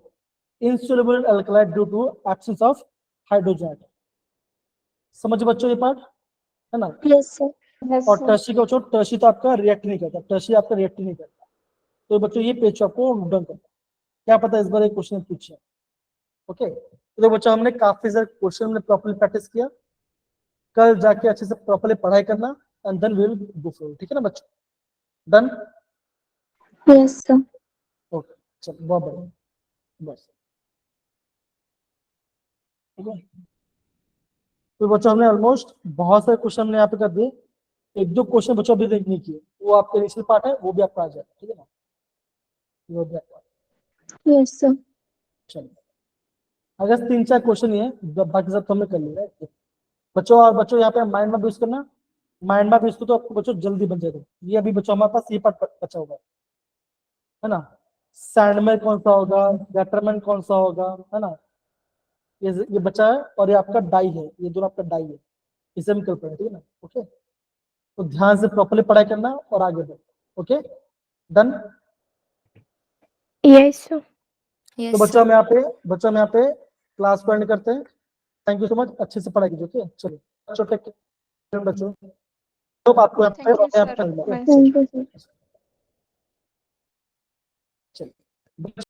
insoluble alkaloid due to absence of hydrogen atom, समझ बच्चों ये पार्ट, है ना। Yes, sir. Yes, और sir. टर्शी का बच्चों, टर्शी तो आपका रिएक्ट नहीं करता, टर्शी आपका रिएक्ट नहीं करता, तो बच्चों ये पेज आपको नोट डाउन करना, क्या पता इस बार एक क्वेश्चन पूछे, ओके। तो बच्चों हमने काफी सारे क्वेश्चन हमने प्रॉपर्ली प्रैक्टिस किया, कल जाके अच्छे से प्रॉपर्ली पढ़ाई करना, and then we will go forward, ठीक है ना बच्चों, डन। Yes, sir. ओके, चलो बहुत बढ़िया, बस ठीक है। तो बच्चों हमने ऑलमोस्ट बहुत सारे क्वेश्चन हमने यहाँ पे कर दिए, एक दो क्वेश्चन बच्चों अभी नहीं किए, वो आपका इनिशियल पार्ट है, वो भी आपका आ जाए, ठीक है ना, वो भी आपका। Yes, sir. चलो अगर 3-4 क्वेश्चन ही है, बाकी सब तो हमने कर लिया है बच्चों। और बच्चों यहाँ पे माइंड मैप यूज करना, माइंड मैप यूज करो तो आपको बच्चों जल्दी बन जाएगा। ये अभी बच्चों हमारे पास ये पार्ट बचा हुआ है ना, सैंडमैन कौन सा होगा, गटरमैन कौन सा होगा, है ना, ये बचा है, और ये आपका डाई है, ये दोनों आपका डाई है, इसे हम कर पाएंगे, ठीक है ना। ओके, तो ध्यान से प्रॉपर्ली पढ़ाई करना और आगे बढ़ो। Okay, done. Yes, sir. तो बच्चों हम यहाँ पे क्लास को एंड करते हैं। थैंक यू सो मच, अच्छे से पढ़ाई कीजिए। ओके, चलो बच्चों टेक केयर बच्चों, तो आपको यहाँ Thank you, sir. पे Thank you, sir. चलिए।